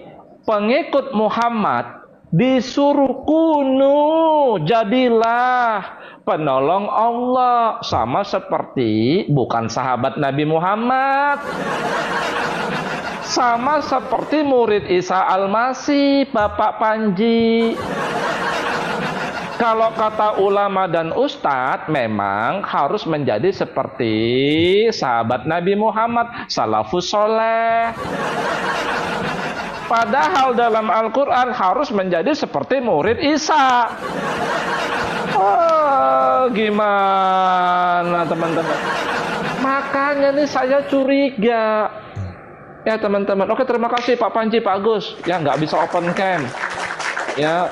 pengikut Muhammad disuruh kunu, jadilah penolong Allah, sama seperti bukan sahabat Nabi Muhammad, sama seperti murid Isa Al-Masih, Bapak Panji. Kalau kata ulama dan ustadz, memang harus menjadi seperti sahabat Nabi Muhammad, salafus soleh. Padahal dalam Al-Quran harus menjadi seperti murid Isa. Oh, gimana teman-teman? Makanya nih saya curiga. Ya teman-teman. Oke, terima kasih Pak Panji, Pak Agus. Ya nggak bisa open cam. Ya,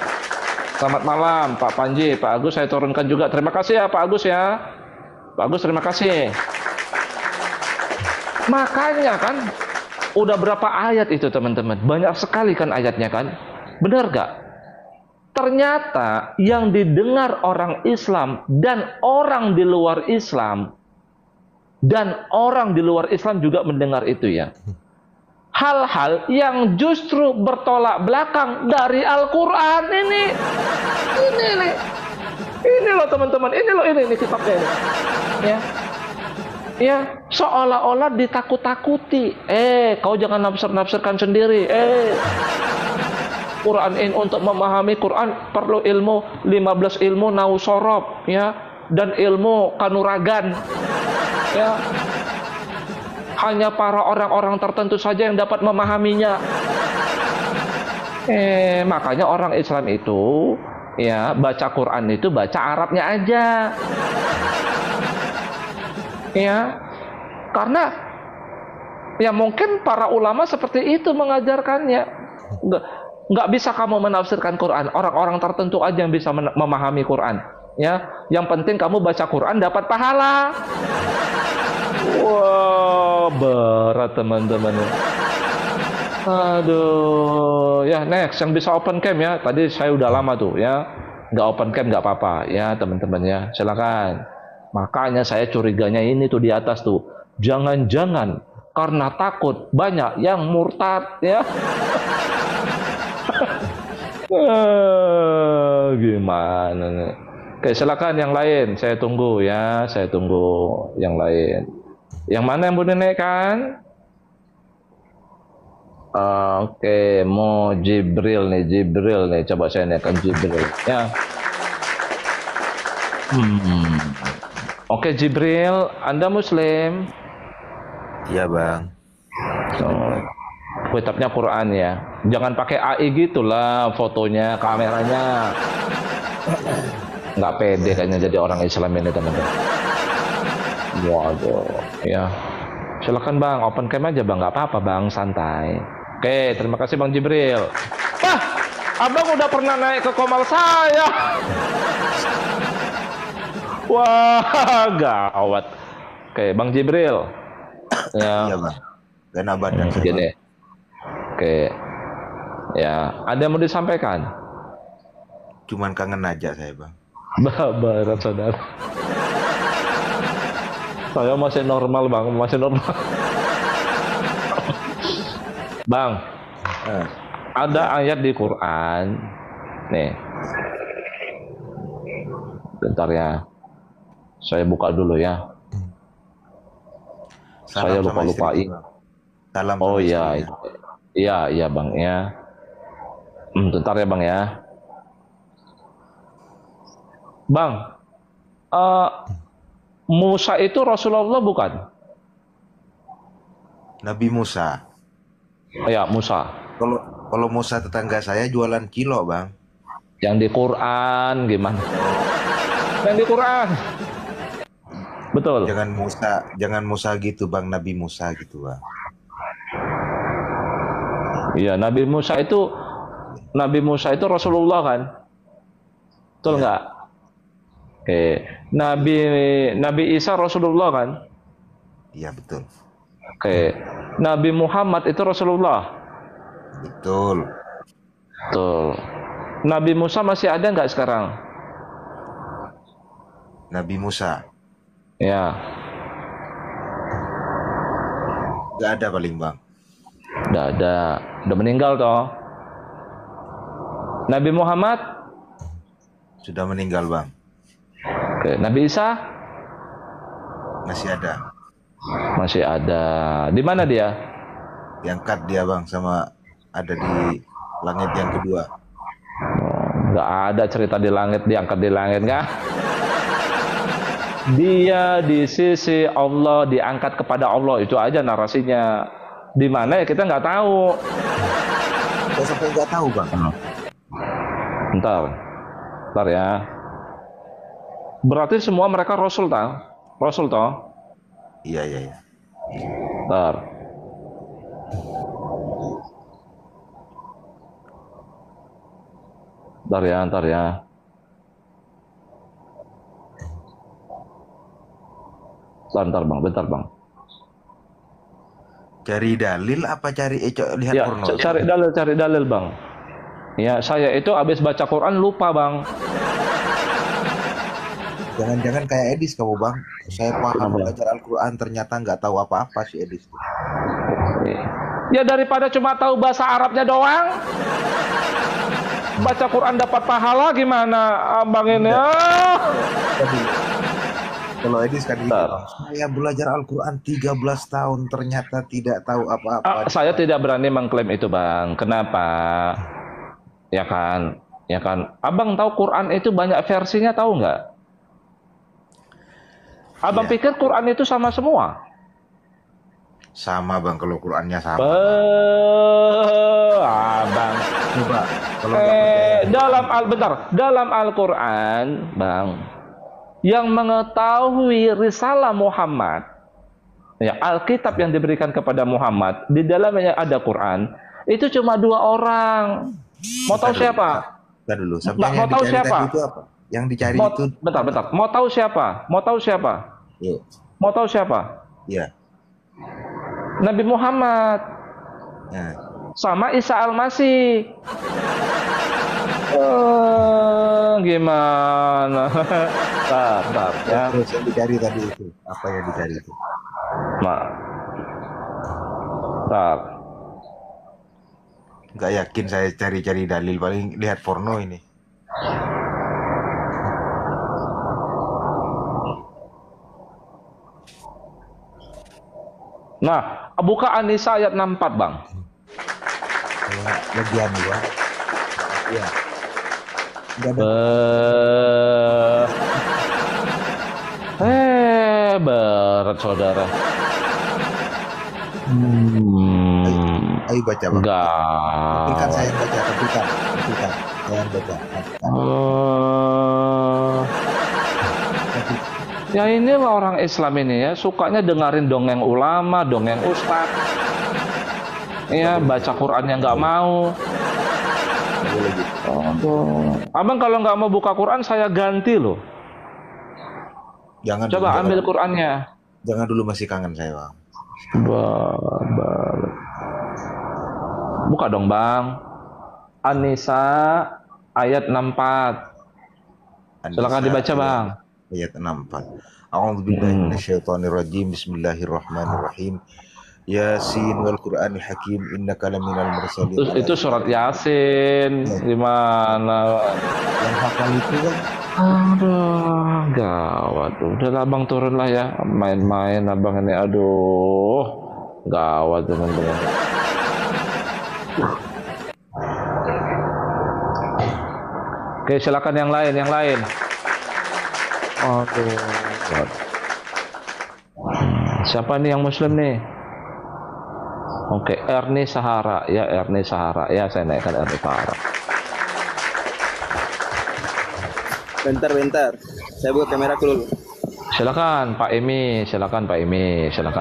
selamat malam Pak Panji, Pak Agus. Saya turunkan juga. Terima kasih ya Pak Agus ya. Pak Agus terima kasih. Makanya kan. Udah berapa ayat itu teman-teman? Banyak sekali kan ayatnya kan? Benar gak? Ternyata yang didengar orang Islam dan orang di luar Islam juga mendengar itu ya. Hal-hal yang justru bertolak belakang dari Al-Quran ini. Ini loh teman-teman. Ini kitabnya ini. Ya. Ya, seolah-olah ditakut-takuti. Kau jangan nafsir-nafsirkan sendiri. Quran ini untuk memahami Quran perlu ilmu 15 ilmu nausorob ya, dan ilmu kanuragan. Ya. Hanya para orang-orang tertentu saja yang dapat memahaminya. Makanya orang Islam itu ya baca Quran itu baca Arabnya aja. Ya, karena ya mungkin para ulama seperti itu mengajarkannya. Nggak bisa kamu menafsirkan Quran. Orang-orang tertentu aja yang bisa memahami Quran. Ya, yang penting kamu baca Quran dapat pahala. Wah, berat teman-teman. Aduh, ya next yang bisa open cam ya. Tadi saya udah lama tuh ya, nggak open cam nggak apa-apa ya teman-teman ya. Silakan. Makanya saya curiganya ini tuh di atas tuh. Jangan-jangan karena takut banyak yang murtad ya. Gimana nih? Oke, silakan yang lain. Saya tunggu ya. Saya tunggu yang lain. Yang mana yang mau dinaikkan? Oke, mau Jibril nih. Coba saya naikkan Jibril ya. Oke, Jibril, Anda Muslim? Iya bang. Kitabnya Quran ya. Jangan pakai AI gitulah fotonya, kameranya. Nggak pede kayaknya jadi orang Islam ini teman-teman. Waduh, ya. Silakan bang, open cam aja bang, nggak apa-apa bang, santai. Oke, terima kasih bang Jibril. Wah, abang udah pernah naik ke komal saya. Wah, gawat. Oke, bang Jibril. Ya. Iya bang. Karena badan Gini. Oke. Ya, ada yang mau disampaikan? cuman kangen aja saya bang. Barat saudara. Saya masih normal bang, masih normal. Bang, ada ayat di Quran, nih. Bentar ya, saya buka dulu ya. Saya lupa-lupain. Salam Oh sama iya, istrinya. iya bang ya. Bentar ya bang ya. Bang, Musa itu Rasulullah bukan? Nabi Musa. Ya, Musa. Kalau Musa tetangga saya jualan kilo bang. Yang di Quran gimana? Yang di Quran. Betul. Jangan Musa gitu bang, Nabi Musa gitu bang. Iya, Nabi Musa itu Rasulullah kan? Betul nggak? Oke, Nabi Isa Rasulullah kan? Iya betul. Oke, Nabi Muhammad itu Rasulullah. Betul. Betul. Nabi Musa masih ada nggak sekarang? Nabi Musa. Ya. Gak ada paling bang. Nggak ada. Udah meninggal toh. Nabi Muhammad Sudah meninggal bang. Oke, Nabi Isa Masih ada. masih ada. Di mana dia? Diangkat dia bang sama ada di langit yang kedua. Nggak ada cerita di langit, diangkat di langit nggak? Dia di sisi Allah, diangkat kepada Allah, itu aja narasinya. Di mana ya kita nggak tahu. Saya sampai nggak tahu bang. Bentar ya. Berarti semua mereka Rasul toh? Rasul toh? Iya. Bentar. Bentar ya. Bentar bang. Cari dalil apa cari lihat Ya, porno? cari dalil bang. Ya, saya itu habis baca Quran lupa bang. Jangan-jangan kayak Edis kamu bang. Saya paham belajar Al-Quran ternyata nggak tahu apa-apa si Edis. Ya daripada cuma tahu bahasa Arabnya doang. Baca Quran dapat pahala gimana abang ini? Kalau Edis kan gitu, saya belajar Al-Quran 13 tahun ternyata tidak tahu apa-apa. Saya tidak berani mengklaim itu bang. Kenapa? Ya kan. Abang tahu Quran itu banyak versinya, tahu nggak? Abang pikir Quran itu sama semua? Sama bang, kalau Qurannya sama. Abang. Coba. Dalam Al-Quran, bang, yang mengetahui risalah Muhammad, ya Alkitab yang diberikan kepada Muhammad, di dalamnya ada Quran, itu cuma 2 orang. Mau tahu siapa? Bentar dulu. Mau tahu siapa? Itu apa? Yang dicari itu. Bentar. Mau tahu siapa? Yuk. Mau tahu siapa? Iya. Nabi Muhammad. Nah. Sama Isa Al-Masih. Gimana? Bentar. Ya, Terus yang dicari tadi itu, apa yang dicari itu? mak. Tak. Nggak yakin saya cari-cari dalil, paling lihat porno ini. Nah, buka An-Nisa ayat 64, Bang. Legian gua. Ya. Nggak ada. Berat saudara. Ayo baca bang. Bukan saya yang baca, bukan. Saya yang baca. Ya inilah orang Islam ini ya, sukanya dengerin dongeng ulama, dongeng ustaz. Ya, baca Qurannya nggak mau. Abang kalau nggak mau buka Quran, saya ganti loh. Jangan. Coba ambil Qurannya. Jangan dulu, masih kangen saya bang. Buka dong bang. An-Nisa ayat 64. Silakan dibaca bang. Ayat 64. A'udzubillahi minasyaitonirrajim. Bismillahirrahmanirrahim. Yasin wal Qur'anil Hakim innaka laminal mursalin. Itu surat Yasin. Gimana? Yang hafal itu kan. Aduh, gawat. Udah abang turun lah ya. Main-main abang ini. Aduh, gawat teman-teman. Oke, silakan yang lain. Aduh. Siapa nih yang Muslim nih? Oke, Ernie Sahara. Ya, saya naikkan Ernie Sahara. Bentar. Saya buka kamera dulu. Silakan Pak Emi. Silakan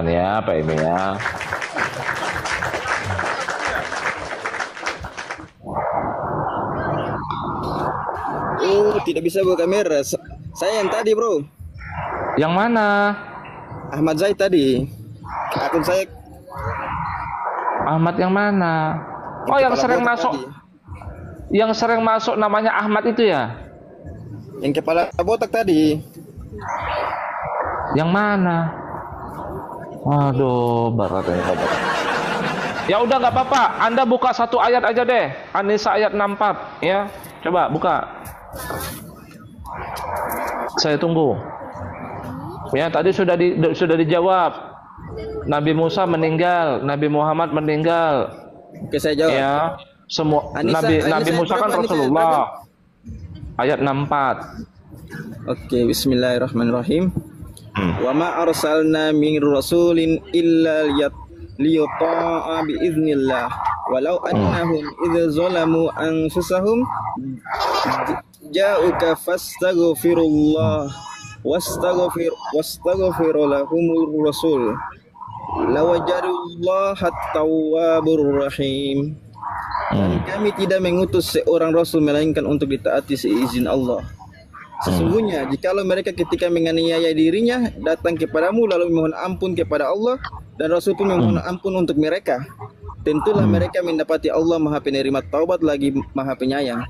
ya, Pak Emi ya. Tidak bisa buka kamera. Saya yang tadi, bro. Yang mana? Ahmad Zaid tadi. Akun saya. Ahmad yang mana? Oh, yang sering masuk. Tadi. Yang sering masuk namanya Ahmad itu ya? Yang kepala botak tadi. Yang mana? Waduh, berat ini. Ya udah nggak apa-apa. Anda buka satu ayat aja deh. An-Nisa ayat 64 ya. Coba buka. Saya tunggu. Ya, tadi sudah dijawab. Nabi Musa meninggal, Nabi Muhammad meninggal. Oke, saya jawab. Ya, semua Anissa, Nabi Musa kan Rasulullah. Ayat 64. Oke, bismillahirrahmanirrahim. Wa ma arsalna min rasulin illa liyuta'a bi idznillah walau annahum idz zalamu anfusahum ja'uka fastaghfirullah wastaghfir lahumur rasul lawajadullaha tawwabur rahim. Dan kami tidak mengutus seorang rasul melainkan untuk ditaati seizin Allah. Sesungguhnya jikalau mereka ketika menganiaya dirinya datang kepadamu lalu memohon ampun kepada Allah dan Rasul pun memohon ampun untuk mereka, tentulah mereka mendapati Allah Maha Penerima taubat lagi Maha Penyayang.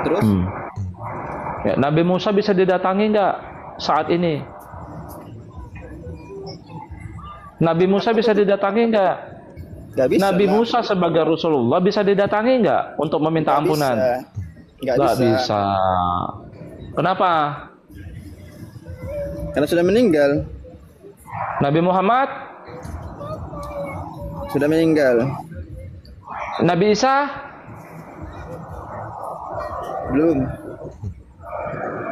Terus ya, Nabi Musa bisa didatangi nggak saat ini? Nabi Musa bisa didatangi nggak? Nabi Musa sebagai Rasulullah bisa didatangi nggak untuk meminta ampunan? Nggak bisa. Kenapa? Karena sudah meninggal. Nabi Muhammad sudah meninggal. Nabi Isa belum.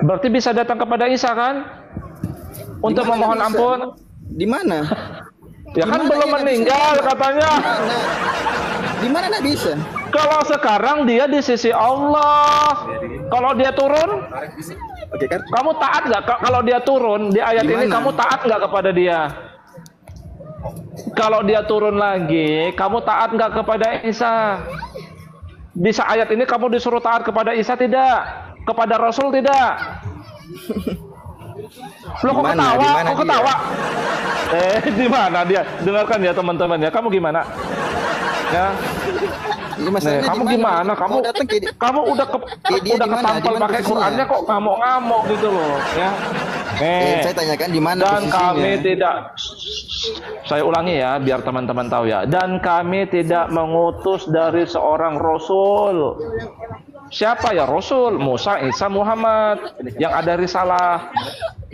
Berarti bisa datang kepada Isa kan? Untuk memohon ampun. Di mana? Ya kan belum meninggal katanya. Di mana Nabi Isa? Kalau sekarang dia di sisi Allah. Kalau dia turun, kamu taat nggak? Kalau dia turun di ayat ini, kamu taat nggak kepada dia? Kalau dia turun lagi, kamu taat nggak kepada Isa? Bisa ayat ini kamu disuruh taat kepada Isa tidak? Kepada Rasul tidak? Lo kok ketawa? Kok ketawa? Di mana dia? Dengarkan ya teman-teman ya. Kamu gimana? Ya. Nih, kamu gimana? Kamu udah ketampal pakai Qurannya kok ngamuk-ngamuk gitu loh, ya. Saya tanyakan di mana Dan posisinya. kami tidak, saya ulangi ya biar teman-teman tahu ya. Dan kami tidak mengutus dari seorang rasul. Siapa ya rasul? Musa, Isa, Muhammad yang ada risalah,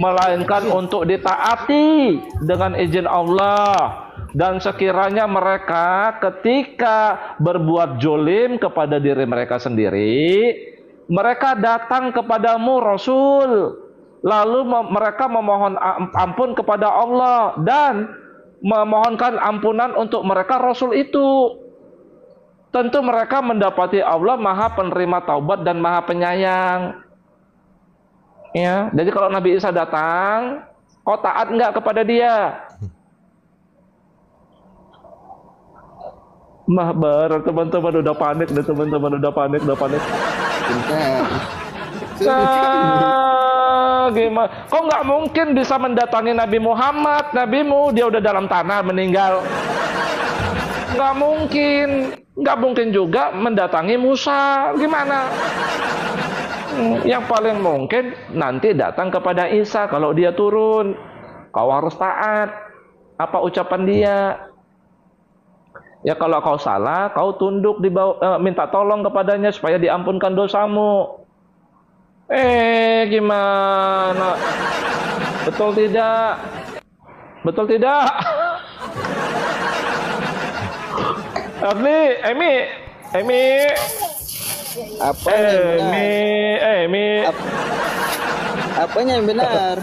melainkan untuk ditaati dengan izin Allah. Dan sekiranya mereka ketika berbuat jolim kepada diri mereka sendiri, mereka datang kepadamu Rasul, lalu mereka memohon ampun kepada Allah dan memohonkan ampunan untuk mereka Rasul itu. Tentu mereka mendapati Allah Maha Penerima Taubat dan Maha Penyayang. Ya, jadi kalau Nabi Isa datang, kau taat nggak kepada dia? Berat teman-teman, udah panik deh teman-teman, udah panik. Gimana? Kok nggak mungkin bisa mendatangi Nabi Muhammad, nabimu, dia udah dalam tanah meninggal. Nggak mungkin juga mendatangi Musa. Gimana? Yang paling mungkin nanti datang kepada Isa kalau dia turun. Kau harus taat. Apa ucapan dia? Ya kalau kau salah, kau tunduk di bawah, minta tolong kepadanya supaya diampunkan dosamu. Gimana? Betul tidak? Betul tidak? Emi. Apanya yang benar?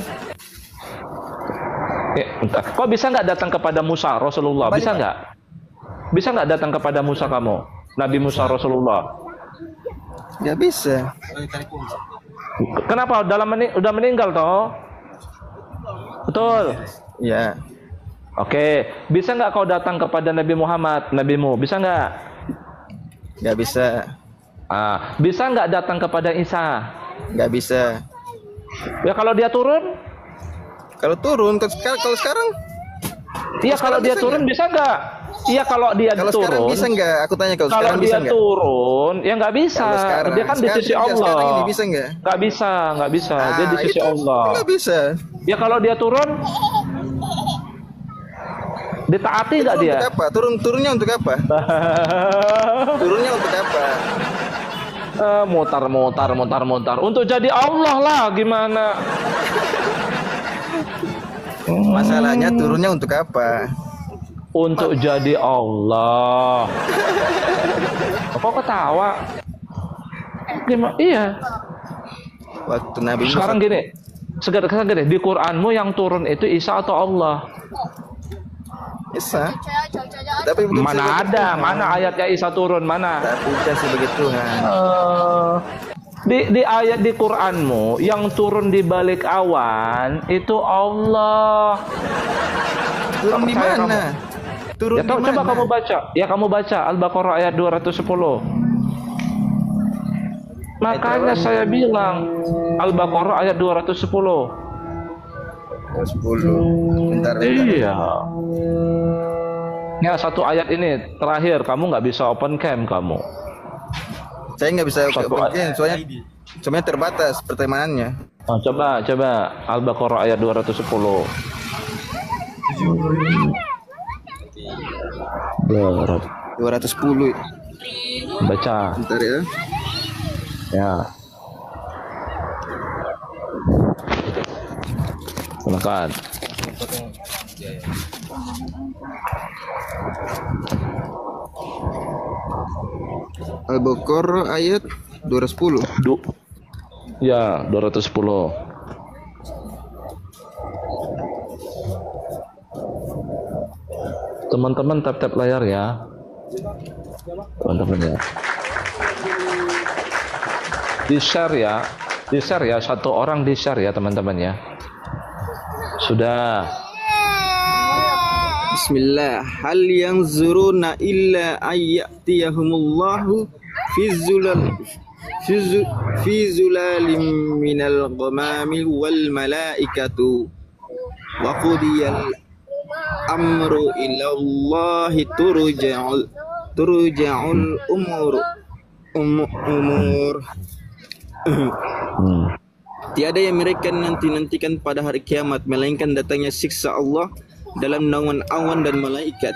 Kok bisa nggak datang kepada Musa Rasulullah? Bisa nggak? Bisa nggak datang kepada Musa kamu? Nabi Musa Rasulullah? Nggak bisa. Kenapa? Udah meninggal toh? Betul. Ya. Oke. Bisa nggak kau datang kepada Nabi Muhammad, nabimu? Bisa nggak? Nggak bisa. Bisa nggak datang kepada Isa? Nggak bisa. Ya kalau dia turun? Kalau sekarang? Iya kalau dia turun bisa nggak? Iya kalau dia Kalau turun. sekarang bisa nggak? Aku tanya kalau sekarang bisa nggak? Kalau dia turun, ya nggak bisa. Dia kan di sisi Allah. Sekarang ini bisa nggak? Nggak bisa. Dia di sisi Allah. Nggak bisa. Ya kalau dia turun, ditaati nggak dia? Untuk apa? Turunnya untuk apa? Turunnya untuk apa? Mutar. Untuk jadi Allah lah, gimana? Masalahnya turunnya untuk apa? Untuk jadi Allah. Kok ketawa? Gimana? Iya. Waktu Nabi Musa. Sekarang gini, di Quranmu yang turun itu Isa atau Allah? Isa. Tapi bukan Mana ada? Mana ayatnya Isa turun? Mana? Tapi bukan sebagai Tuhan. Di ayat di Quranmu yang turun di balik awan itu Allah. Turun di mana? Turun Ya, di mana? coba kamu baca. Ya kamu baca Al-Baqarah ayat 210. Makanya saya bilang Al-Baqarah ayat 210. 10. Bentar. Iya. Ya satu ayat ini terakhir, kamu nggak bisa open cam kamu. Saya nggak bisa Satu bikin, soalnya terbatas pertemanannya. Coba Al-Baqarah ayat 210. 210. Baca. Bentar ya. Ya. Silakan. Al-Baqarah ayat 210. Ya, 210. Teman-teman tap-tap layar ya. Teman-teman ya. Di-share ya, satu orang di-share ya teman-teman ya. Sudah. Bismillah. Hal yanzuruna illa ayyatiyahumullahu fi zulalim minal ghamami wal malaikatu wa qudiyal amru ila Allahi turja'ul umur. Tiada yang mereka nanti-nantikan pada hari kiamat melainkan datangnya siksa Allah dalam naungan awan dan malaikat,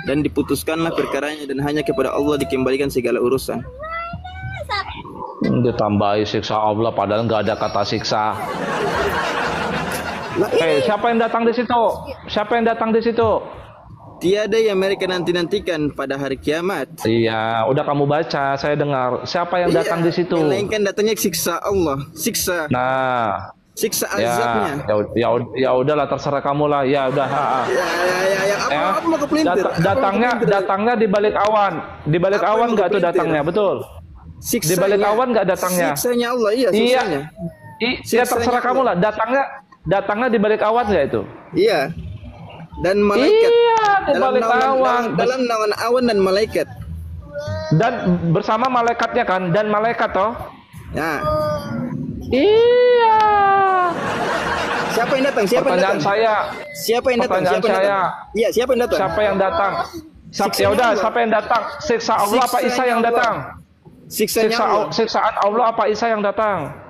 dan diputuskanlah perkaranya dan hanya kepada Allah dikembalikan segala urusan. Ditambahi siksa Allah padahal nggak ada kata siksa. Siapa yang datang di situ? Siapa yang datang di situ? Tiada yang mereka nanti-nantikan pada hari kiamat. Iya, udah kamu baca, saya dengar. Siapa yang datang di situ? Melainkan datangnya siksa Allah, siksa. Nah, siksa ya, azabnya. Ya udahlah, terserah kamu lah. Ya udah. Apa mau kepelintir? Datangnya di balik awan. Di balik awan nggak tuh datangnya, betul? Di balik awan nggak datangnya. Siksanya Allah, iya siksanya. Iya, terserah kamu lah. Datangnya di balik awan nggak itu? Iya. Dan malaikat. Iya, di balik awan. Dalam naungan awan dan malaikat. Dan bersama malaikatnya kan, dan malaikat toh? Ya. Iya. Siapa yang datang? Siapa yang datang? Siapa yang datang? Siapa yang datang? Iya, siapa yang datang? Siapa yang datang? Ya udah, siapa yang datang? Siksa Allah apa Isa yang datang? Siksaan Allah apa Isa yang datang?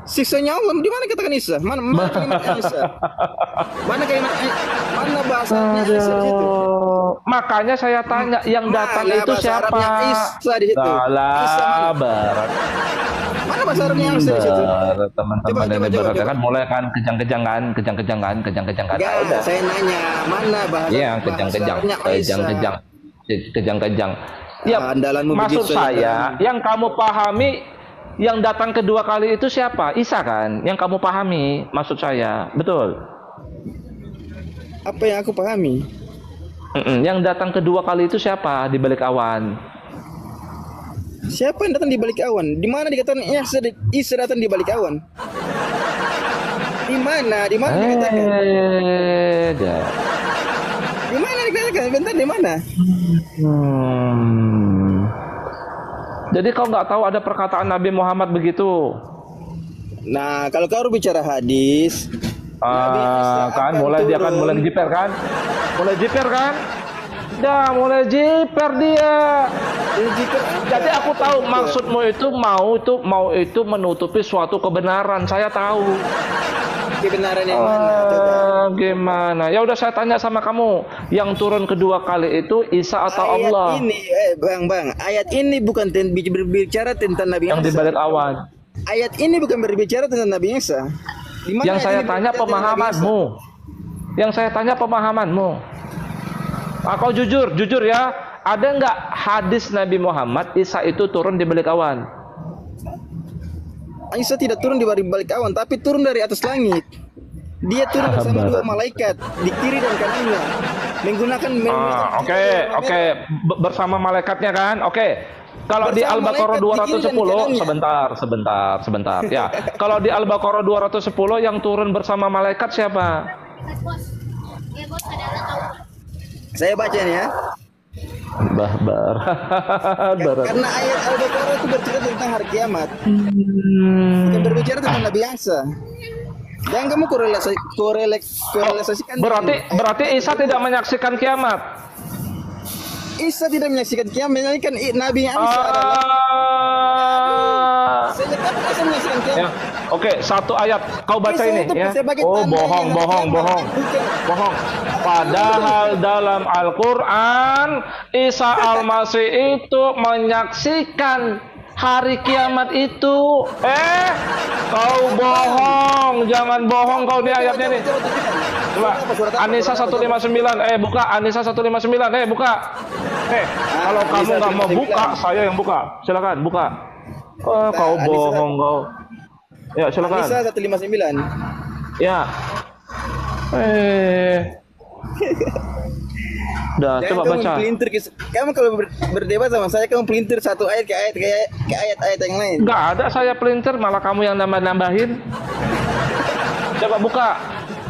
Siksanya Allah, di mana katakan Isa? Mana kalimat Isa? Mana bahasanya Isa di situ? Makanya saya tanya, yang datang itu siapa? Isa di situ. Barat. Mana bahasa Arabnya Isa di situ? Teman-teman ini berat kan, mulai kan kejang-kejang kan. Enggak, saya nanya, mana bahasa? Iya, kejang-kejang. Ya, maksud saya, yang kamu pahami, yang datang kedua kali itu siapa? Isa kan? Yang kamu pahami, maksud saya, betul? Apa yang aku pahami? Yang datang kedua kali itu siapa di balik awan? Siapa yang datang di balik awan? Di mana dikatakan Isa datang di balik awan? Di mana? Di mana dikatakan? Di mana dikatakan? Bentar, di mana? Jadi kau nggak tahu ada perkataan Nabi Muhammad begitu? Nah, kalau kau bicara hadis, kan mulai dia kan mulai jiper kan? Dah mulai jiper dia. Jadi aku tahu maksudmu itu mau itu menutupi suatu kebenaran. Saya tahu. Kebenaran yang mana? Gimana? Ya udah saya tanya sama kamu, yang turun kedua kali itu Isa atau Allah? Ayat ini, bang, ayat ini bukan berbicara tentang Nabi yang Isa. Yang di balik awan. Ayat ini bukan berbicara tentang Nabi Isa. Yang saya tanya pemahamanmu. Yang saya tanya pemahamanmu. Kau jujur ya. Ada nggak hadis Nabi Muhammad Isa itu turun di balik awan? Isa tidak turun di balik awan, tapi turun dari atas langit. Dia turun bersama dua malaikat di kiri dan kanannya, menggunakan Oke. Bersama malaikatnya kan? Oke. Kalau di Al-Baqarah 210, sebentar. Ya. Kalau di Al-Baqarah 210 yang turun bersama malaikat siapa? Saya baca nih ya. Karena ayat Al-Baqarah itu bercerita tentang hari kiamat, bukan berbicara tentang Nabi Isa. Jangan kamu korelasikan. Berarti Isa tidak menyaksikan kiamat. Isa tidak menyaksikan kiamat, ini kan Nabi Isa adalah. Saya menyaksikan kiamat. Ya. Oke, satu ayat kau baca ini ya. Oh, bohong. Padahal dalam Al-Quran Isa Al-Masih itu menyaksikan hari kiamat itu. Kau bohong, jangan bohong kau di ayatnya nih. Coba An-Nisa 159. Buka An-Nisa 159. Buka. Kalau kamu nggak mau buka, saya yang buka. Silakan buka. Kau bohong kau. Ya, silakan. An-Nisa 159. Ya. Udah, coba baca. Kamu kalau berdebat sama saya, kamu pelintir satu ayat ke ayat-ayat yang lain. Enggak ada saya pelintir, malah kamu yang nambahin. Coba buka.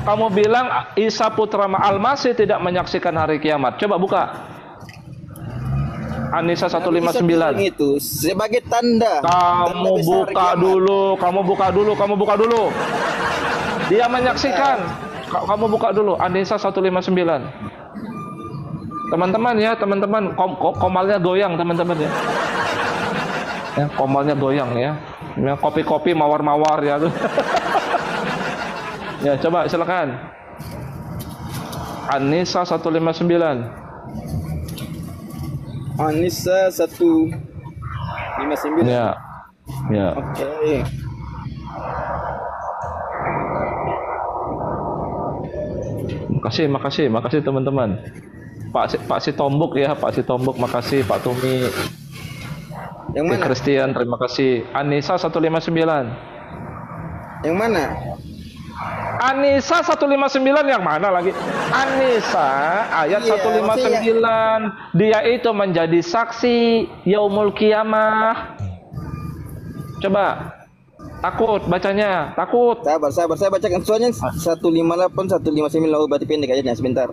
Kamu bilang Isa putra Al-Masih tidak menyaksikan hari kiamat. Coba buka. An-Nisa 159 itu sebagai tanda. Kamu buka dulu. Dia menyaksikan. Kamu buka dulu An-Nisa 159. Teman-teman ya, komalnya goyang teman-teman ya. Komalnya goyang ya. Kopi-kopi mawar-mawar ya. Ya, coba silakan. An-Nisa 159. An-Nisa 159. Ya. Ya. Oke. Makasih teman-teman. Pak Sitombuk ya, Pak Sitombuk, makasih Pak Tumi. Yang mana? Christian, terima kasih. An-Nisa 159. Yang mana? An-Nisa 159 yang mana lagi? An-Nisa ayat Iya, 159. Dia itu menjadi saksi yaumul kiamah. Coba. Takut bacanya, takut. Sabar, saya bacakan soalnya 158 159. Oh, berarti pendek ayatnya, sebentar.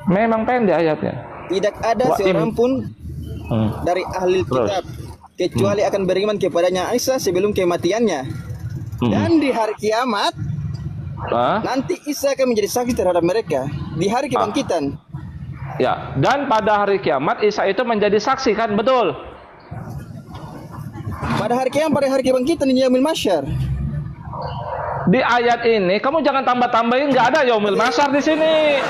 Memang pendek ayatnya. Tidak ada seorang pun dari ahli kitab kecuali akan beriman kepadanya Isa sebelum kematiannya. Dan di hari kiamat nanti Isa akan menjadi saksi terhadap mereka di hari kebangkitan. Ya, dan pada hari kiamat Isa itu menjadi saksi, kan, betul? Pada hari kiamat, pada hari kebangkitan di yaumil mahsyar. Di ayat ini kamu jangan tambah-tambahin, nggak ada yaumil mahsyar di sini.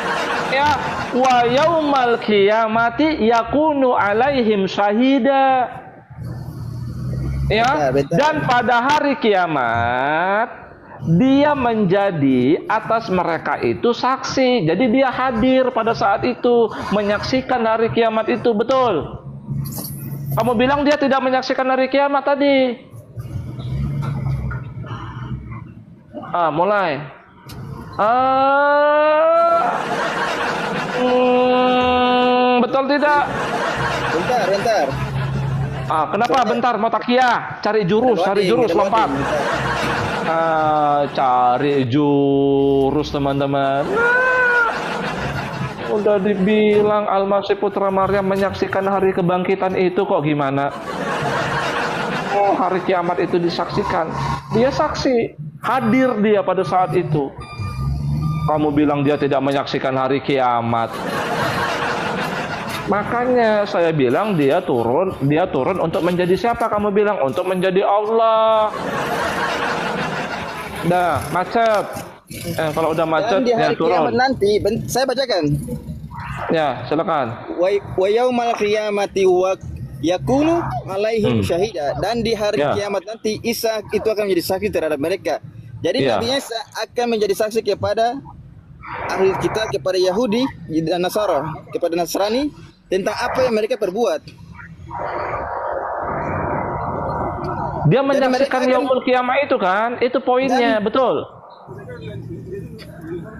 Ya, wa yaumal qiyamati yakunu alaihim syahida. Ya, dan pada hari kiamat dia menjadi atas mereka itu saksi. Jadi dia hadir pada saat itu, menyaksikan hari kiamat itu, betul? Kamu bilang dia tidak menyaksikan hari kiamat tadi. Mulai. Betul tidak? Bentar. Kenapa bentar? Mau takia? Cari jurus, lompat. Cari jurus, teman-teman. Udah dibilang Al-Masih Putra Maryam menyaksikan hari kebangkitan itu, kok gimana? Oh, hari kiamat itu disaksikan. Dia saksi, hadir dia pada saat itu. Kamu bilang dia tidak menyaksikan hari kiamat. Makanya saya bilang dia turun untuk menjadi siapa? Kamu bilang untuk menjadi Allah. Dah, macet. Kalau udah macet, dan di hari turun. kiamat nanti, saya bacakan. Ya, silakan. Wa yaumal qiyamati wa yakunu alaihim syahida. Dan di hari kiamat nanti Isa itu akan menjadi saksi terhadap mereka. Jadi Nabi Isa akan menjadi saksi kepada ahli kita, kepada Yahudi dan Nasara, kepada Nasrani tentang apa yang mereka perbuat. Dia menyaksikan yaumul qiyamah itu, kan? Itu poinnya, betul.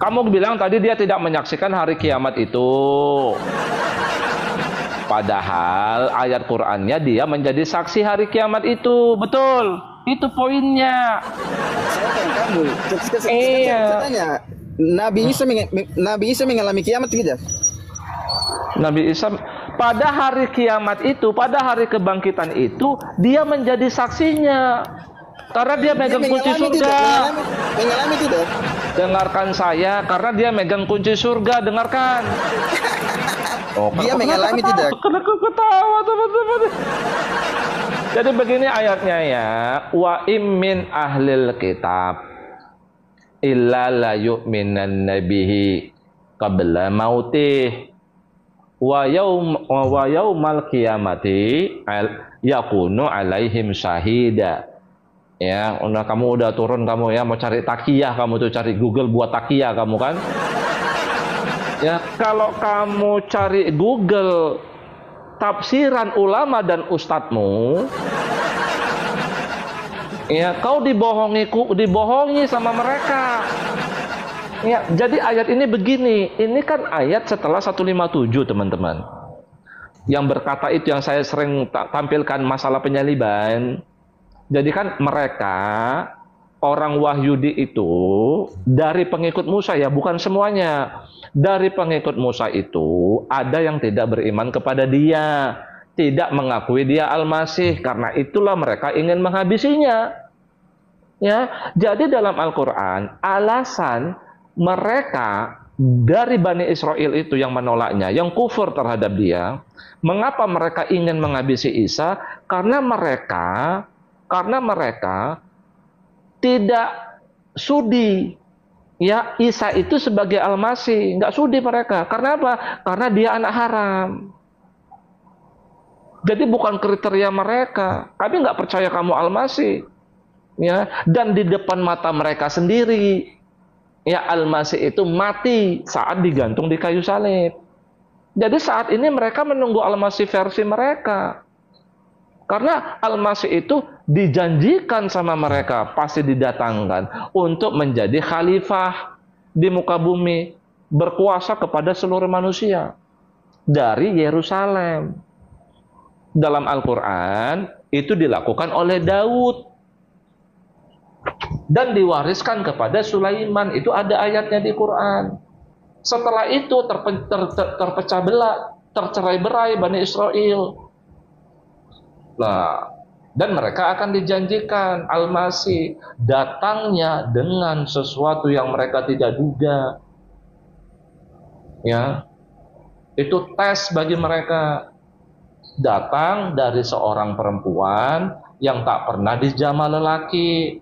Kamu bilang tadi dia tidak menyaksikan hari kiamat itu. Padahal ayat Qur'annya dia menjadi saksi hari kiamat itu, betul. Itu poinnya. Saya tanya, Nabi Isa mengalami kiamat tidak? Nabi Isa pada hari kiamat itu, pada hari kebangkitan itu, dia menjadi saksinya. Karena dia megang kunci surga. Mengalami tidak? Dengarkan saya, karena dia megang kunci surga, dengarkan. Dia mengalami tidak? Kenapa ketawa, teman-teman? Jadi begini ayatnya ya. Wa immin ahlil kitab illa la yu'minan nabihi qabla mautih wa yaumal qiyamati yakunu alaihim syahida. Ya, kamu udah turun kamu ya, mau cari takiyah kamu tuh, cari Google buat takiyah kamu kan? Ya, kalau kamu cari Google tafsiran ulama dan ustadzmu, ya kau dibohongi sama mereka. Ya, jadi ayat ini begini, ini kan ayat setelah 157, teman-teman. Yang berkata itu yang saya sering tampilkan masalah penyaliban. Jadi kan mereka orang Wahyudi itu dari pengikut Musa ya, bukan semuanya. Dari pengikut Musa itu ada yang tidak beriman kepada dia, tidak mengakui dia Al-Masih, karena itulah mereka ingin menghabisinya. Ya, jadi dalam Al-Qur'an alasan mereka dari Bani Israel itu yang menolaknya, yang kufur terhadap dia, mengapa mereka ingin menghabisi Isa? Karena mereka tidak sudi Ya, Isa itu sebagai Al-Masih, nggak sudi mereka. Karena apa? Karena dia anak haram. Jadi bukan kriteria mereka. Kami nggak percaya kamu Al-Masih. Ya, dan di depan mata mereka sendiri, ya Al-Masih itu mati saat digantung di kayu salib. Jadi saat ini mereka menunggu Al-Masih versi mereka. Karena Al-Masih itu dijanjikan sama mereka, pasti didatangkan untuk menjadi khalifah di muka bumi, berkuasa kepada seluruh manusia dari Yerusalem. Dalam Al-Quran itu dilakukan oleh Daud dan diwariskan kepada Sulaiman. Itu ada ayatnya di Quran. Setelah itu terpecah belah, tercerai berai Bani Israel. Nah, dan mereka akan dijanjikan Al-Masih datangnya dengan sesuatu yang mereka tidak duga. Ya, itu tes bagi mereka. Datang dari seorang perempuan yang tak pernah dijamah lelaki,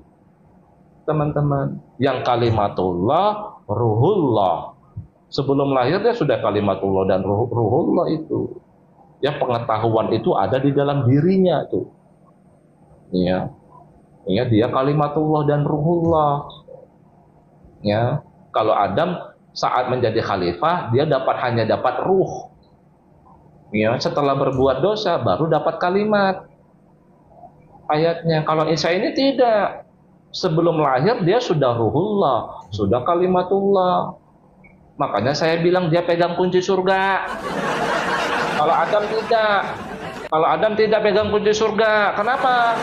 teman-teman. Yang kalimatullah, ruhullah. Sebelum lahir dia sudah kalimatullah dan ruhullah itu. Ya, pengetahuan itu ada di dalam dirinya tuh. Ya, ya dia kalimatullah dan ruhullah. Ya, kalau Adam saat menjadi khalifah dia hanya dapat ruh. Ya, setelah berbuat dosa baru dapat kalimat. Ayatnya. Kalau Isa ini tidak. Sebelum lahir dia sudah ruhullah, sudah kalimatullah. Makanya saya bilang dia pegang kunci surga. Kalau Adam tidak. Kalau Adam tidak pegang kunci surga. Kenapa?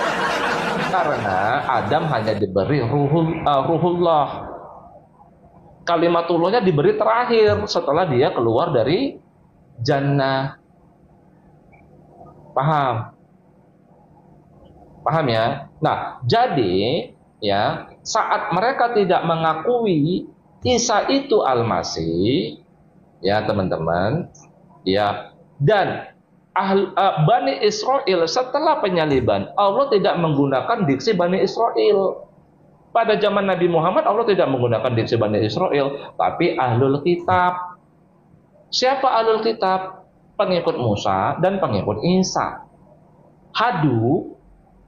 Karena Adam hanya diberi ruhullah. Kalimatullahnya diberi terakhir setelah dia keluar dari jannah. Paham? Paham ya? Nah, jadi ya, saat mereka tidak mengakui Isa itu Al-Masih, ya teman-teman, ya, dan Bani Israel setelah penyaliban, Allah tidak menggunakan diksi Bani Israel. Pada zaman Nabi Muhammad Allah tidak menggunakan diksi Bani Israel, tapi Ahlul Kitab. Siapa Ahlul Kitab? Pengikut Musa dan pengikut Isa. Hadu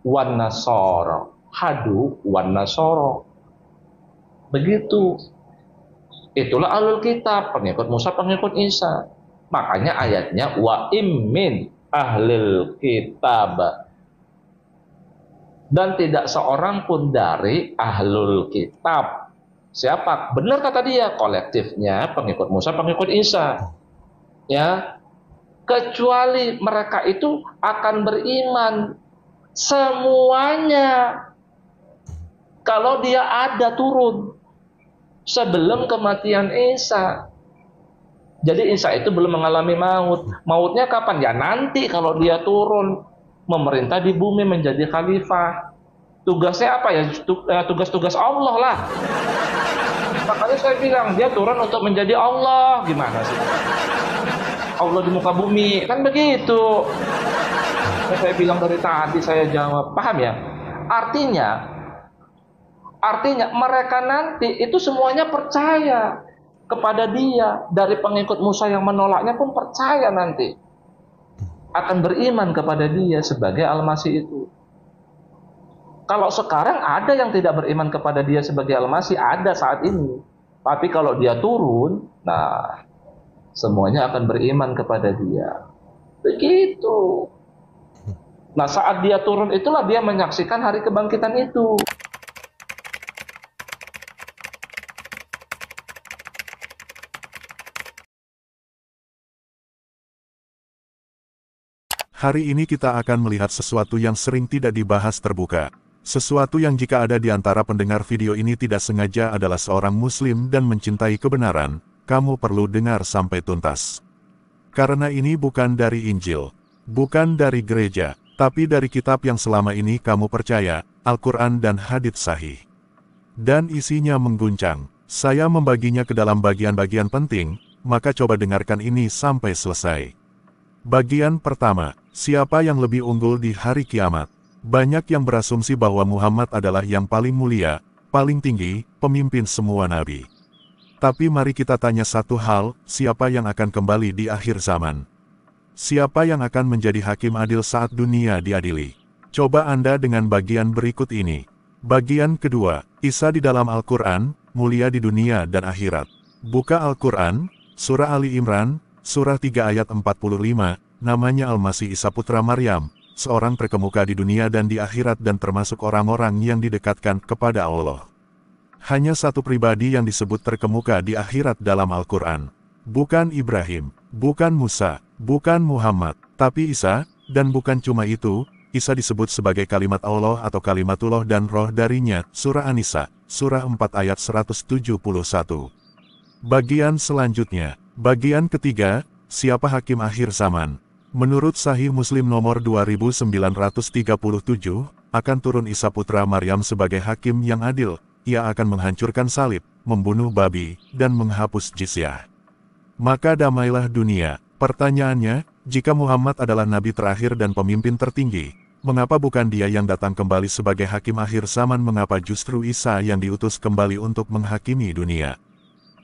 wan nasoro. Hadu wan nasoro. Begitu. Itulah Ahlul Kitab, pengikut Musa, pengikut Isa. Makanya ayatnya wa immin ahlil kitab. Dan tidak seorang pun dari Ahlul Kitab. Siapa? Benar kata dia, kolektifnya pengikut Musa, pengikut Isa. Ya. Kecuali mereka itu akan beriman semuanya kalau dia ada turun sebelum kematian Isa. Jadi Isa itu belum mengalami maut. Mautnya kapan? Ya nanti kalau dia turun memerintah di bumi menjadi khalifah. Tugasnya apa ya? Tugas-tugas Allah lah. Makanya saya bilang dia turun untuk menjadi Allah. Gimana sih? Allah di muka bumi, kan begitu. Saya bilang dari tadi, saya jawab, paham ya? Artinya mereka nanti itu semuanya percaya kepada dia. Dari pengikut Musa yang menolaknya pun percaya nanti akan beriman kepada dia sebagai Al-Masih itu. Kalau sekarang ada yang tidak beriman kepada dia sebagai Al-Masih, ada saat ini. Tapi kalau dia turun, nah semuanya akan beriman kepada dia. Begitu. Nah, saat dia turun itulah dia menyaksikan hari kebangkitan itu. Hari ini kita akan melihat sesuatu yang sering tidak dibahas terbuka. Sesuatu yang jika ada di antara pendengar video ini tidak sengaja adalah seorang muslim dan mencintai kebenaran, kamu perlu dengar sampai tuntas. Karena ini bukan dari Injil, bukan dari gereja, tapi dari kitab yang selama ini kamu percaya, Al-Quran dan hadits sahih. Dan isinya mengguncang. Saya membaginya ke dalam bagian-bagian penting, maka coba dengarkan ini sampai selesai. Bagian pertama, siapa yang lebih unggul di hari kiamat? Banyak yang berasumsi bahwa Muhammad adalah yang paling mulia, paling tinggi, pemimpin semua nabi. Tapi mari kita tanya satu hal, siapa yang akan kembali di akhir zaman? Siapa yang akan menjadi hakim adil saat dunia diadili? Coba Anda dengan bagian berikut ini. Bagian kedua, Isa di dalam Al-Quran, mulia di dunia dan akhirat. Buka Al-Quran, Surah Ali Imran, Surah 3 ayat 45, namanya Al-Masih Isa putra Maryam, seorang perkemuka di dunia dan di akhirat dan termasuk orang-orang yang didekatkan kepada Allah. Hanya satu pribadi yang disebut terkemuka di akhirat dalam Al-Quran. Bukan Ibrahim, bukan Musa, bukan Muhammad, tapi Isa, dan bukan cuma itu, Isa disebut sebagai kalimat Allah atau kalimatullah dan roh darinya, Surah An-Nisa, Surah 4 ayat 171. Bagian selanjutnya, bagian ketiga, siapa hakim akhir zaman? Menurut Sahih Muslim nomor 2937, akan turun Isa putra Maryam sebagai hakim yang adil. Ia akan menghancurkan salib, membunuh babi, dan menghapus jizyah. Maka damailah dunia. Pertanyaannya, jika Muhammad adalah nabi terakhir dan pemimpin tertinggi, mengapa bukan dia yang datang kembali sebagai hakim akhir zaman? Mengapa justru Isa yang diutus kembali untuk menghakimi dunia?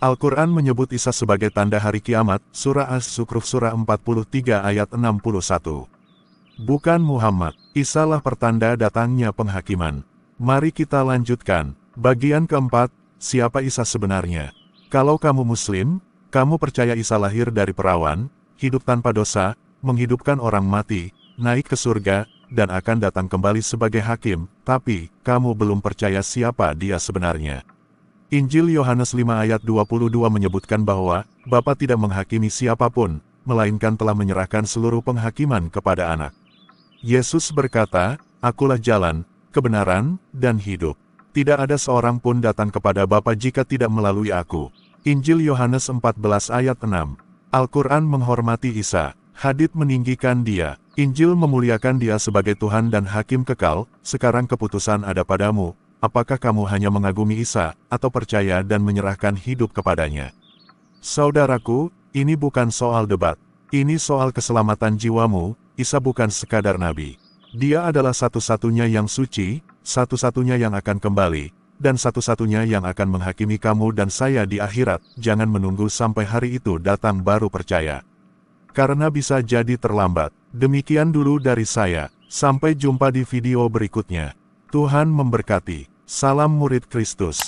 Al-Quran menyebut Isa sebagai tanda hari kiamat, Surah As-Zukhruf Surah 43 ayat 61. Bukan Muhammad, Isa lah pertanda datangnya penghakiman. Mari kita lanjutkan. Bagian keempat, siapa Isa sebenarnya? Kalau kamu Muslim, kamu percaya Isa lahir dari perawan, hidup tanpa dosa, menghidupkan orang mati, naik ke surga, dan akan datang kembali sebagai hakim, tapi kamu belum percaya siapa dia sebenarnya. Injil Yohanes 5 ayat 22 menyebutkan bahwa Bapa tidak menghakimi siapapun, melainkan telah menyerahkan seluruh penghakiman kepada Anak. Yesus berkata, "Akulah jalan, kebenaran, dan hidup. Tidak ada seorang pun datang kepada Bapa jika tidak melalui Aku." Injil Yohanes 14 ayat 6. Al-Quran menghormati Isa, hadits meninggikan dia, Injil memuliakan dia sebagai Tuhan dan Hakim kekal. Sekarang keputusan ada padamu, apakah kamu hanya mengagumi Isa, atau percaya dan menyerahkan hidup kepadanya? Saudaraku, ini bukan soal debat, ini soal keselamatan jiwamu. Isa bukan sekadar nabi. Dia adalah satu-satunya yang suci, satu-satunya yang akan kembali, dan satu-satunya yang akan menghakimi kamu dan saya di akhirat. Jangan menunggu sampai hari itu datang baru percaya, karena bisa jadi terlambat. Demikian dulu dari saya, sampai jumpa di video berikutnya. Tuhan memberkati. Salam murid Kristus.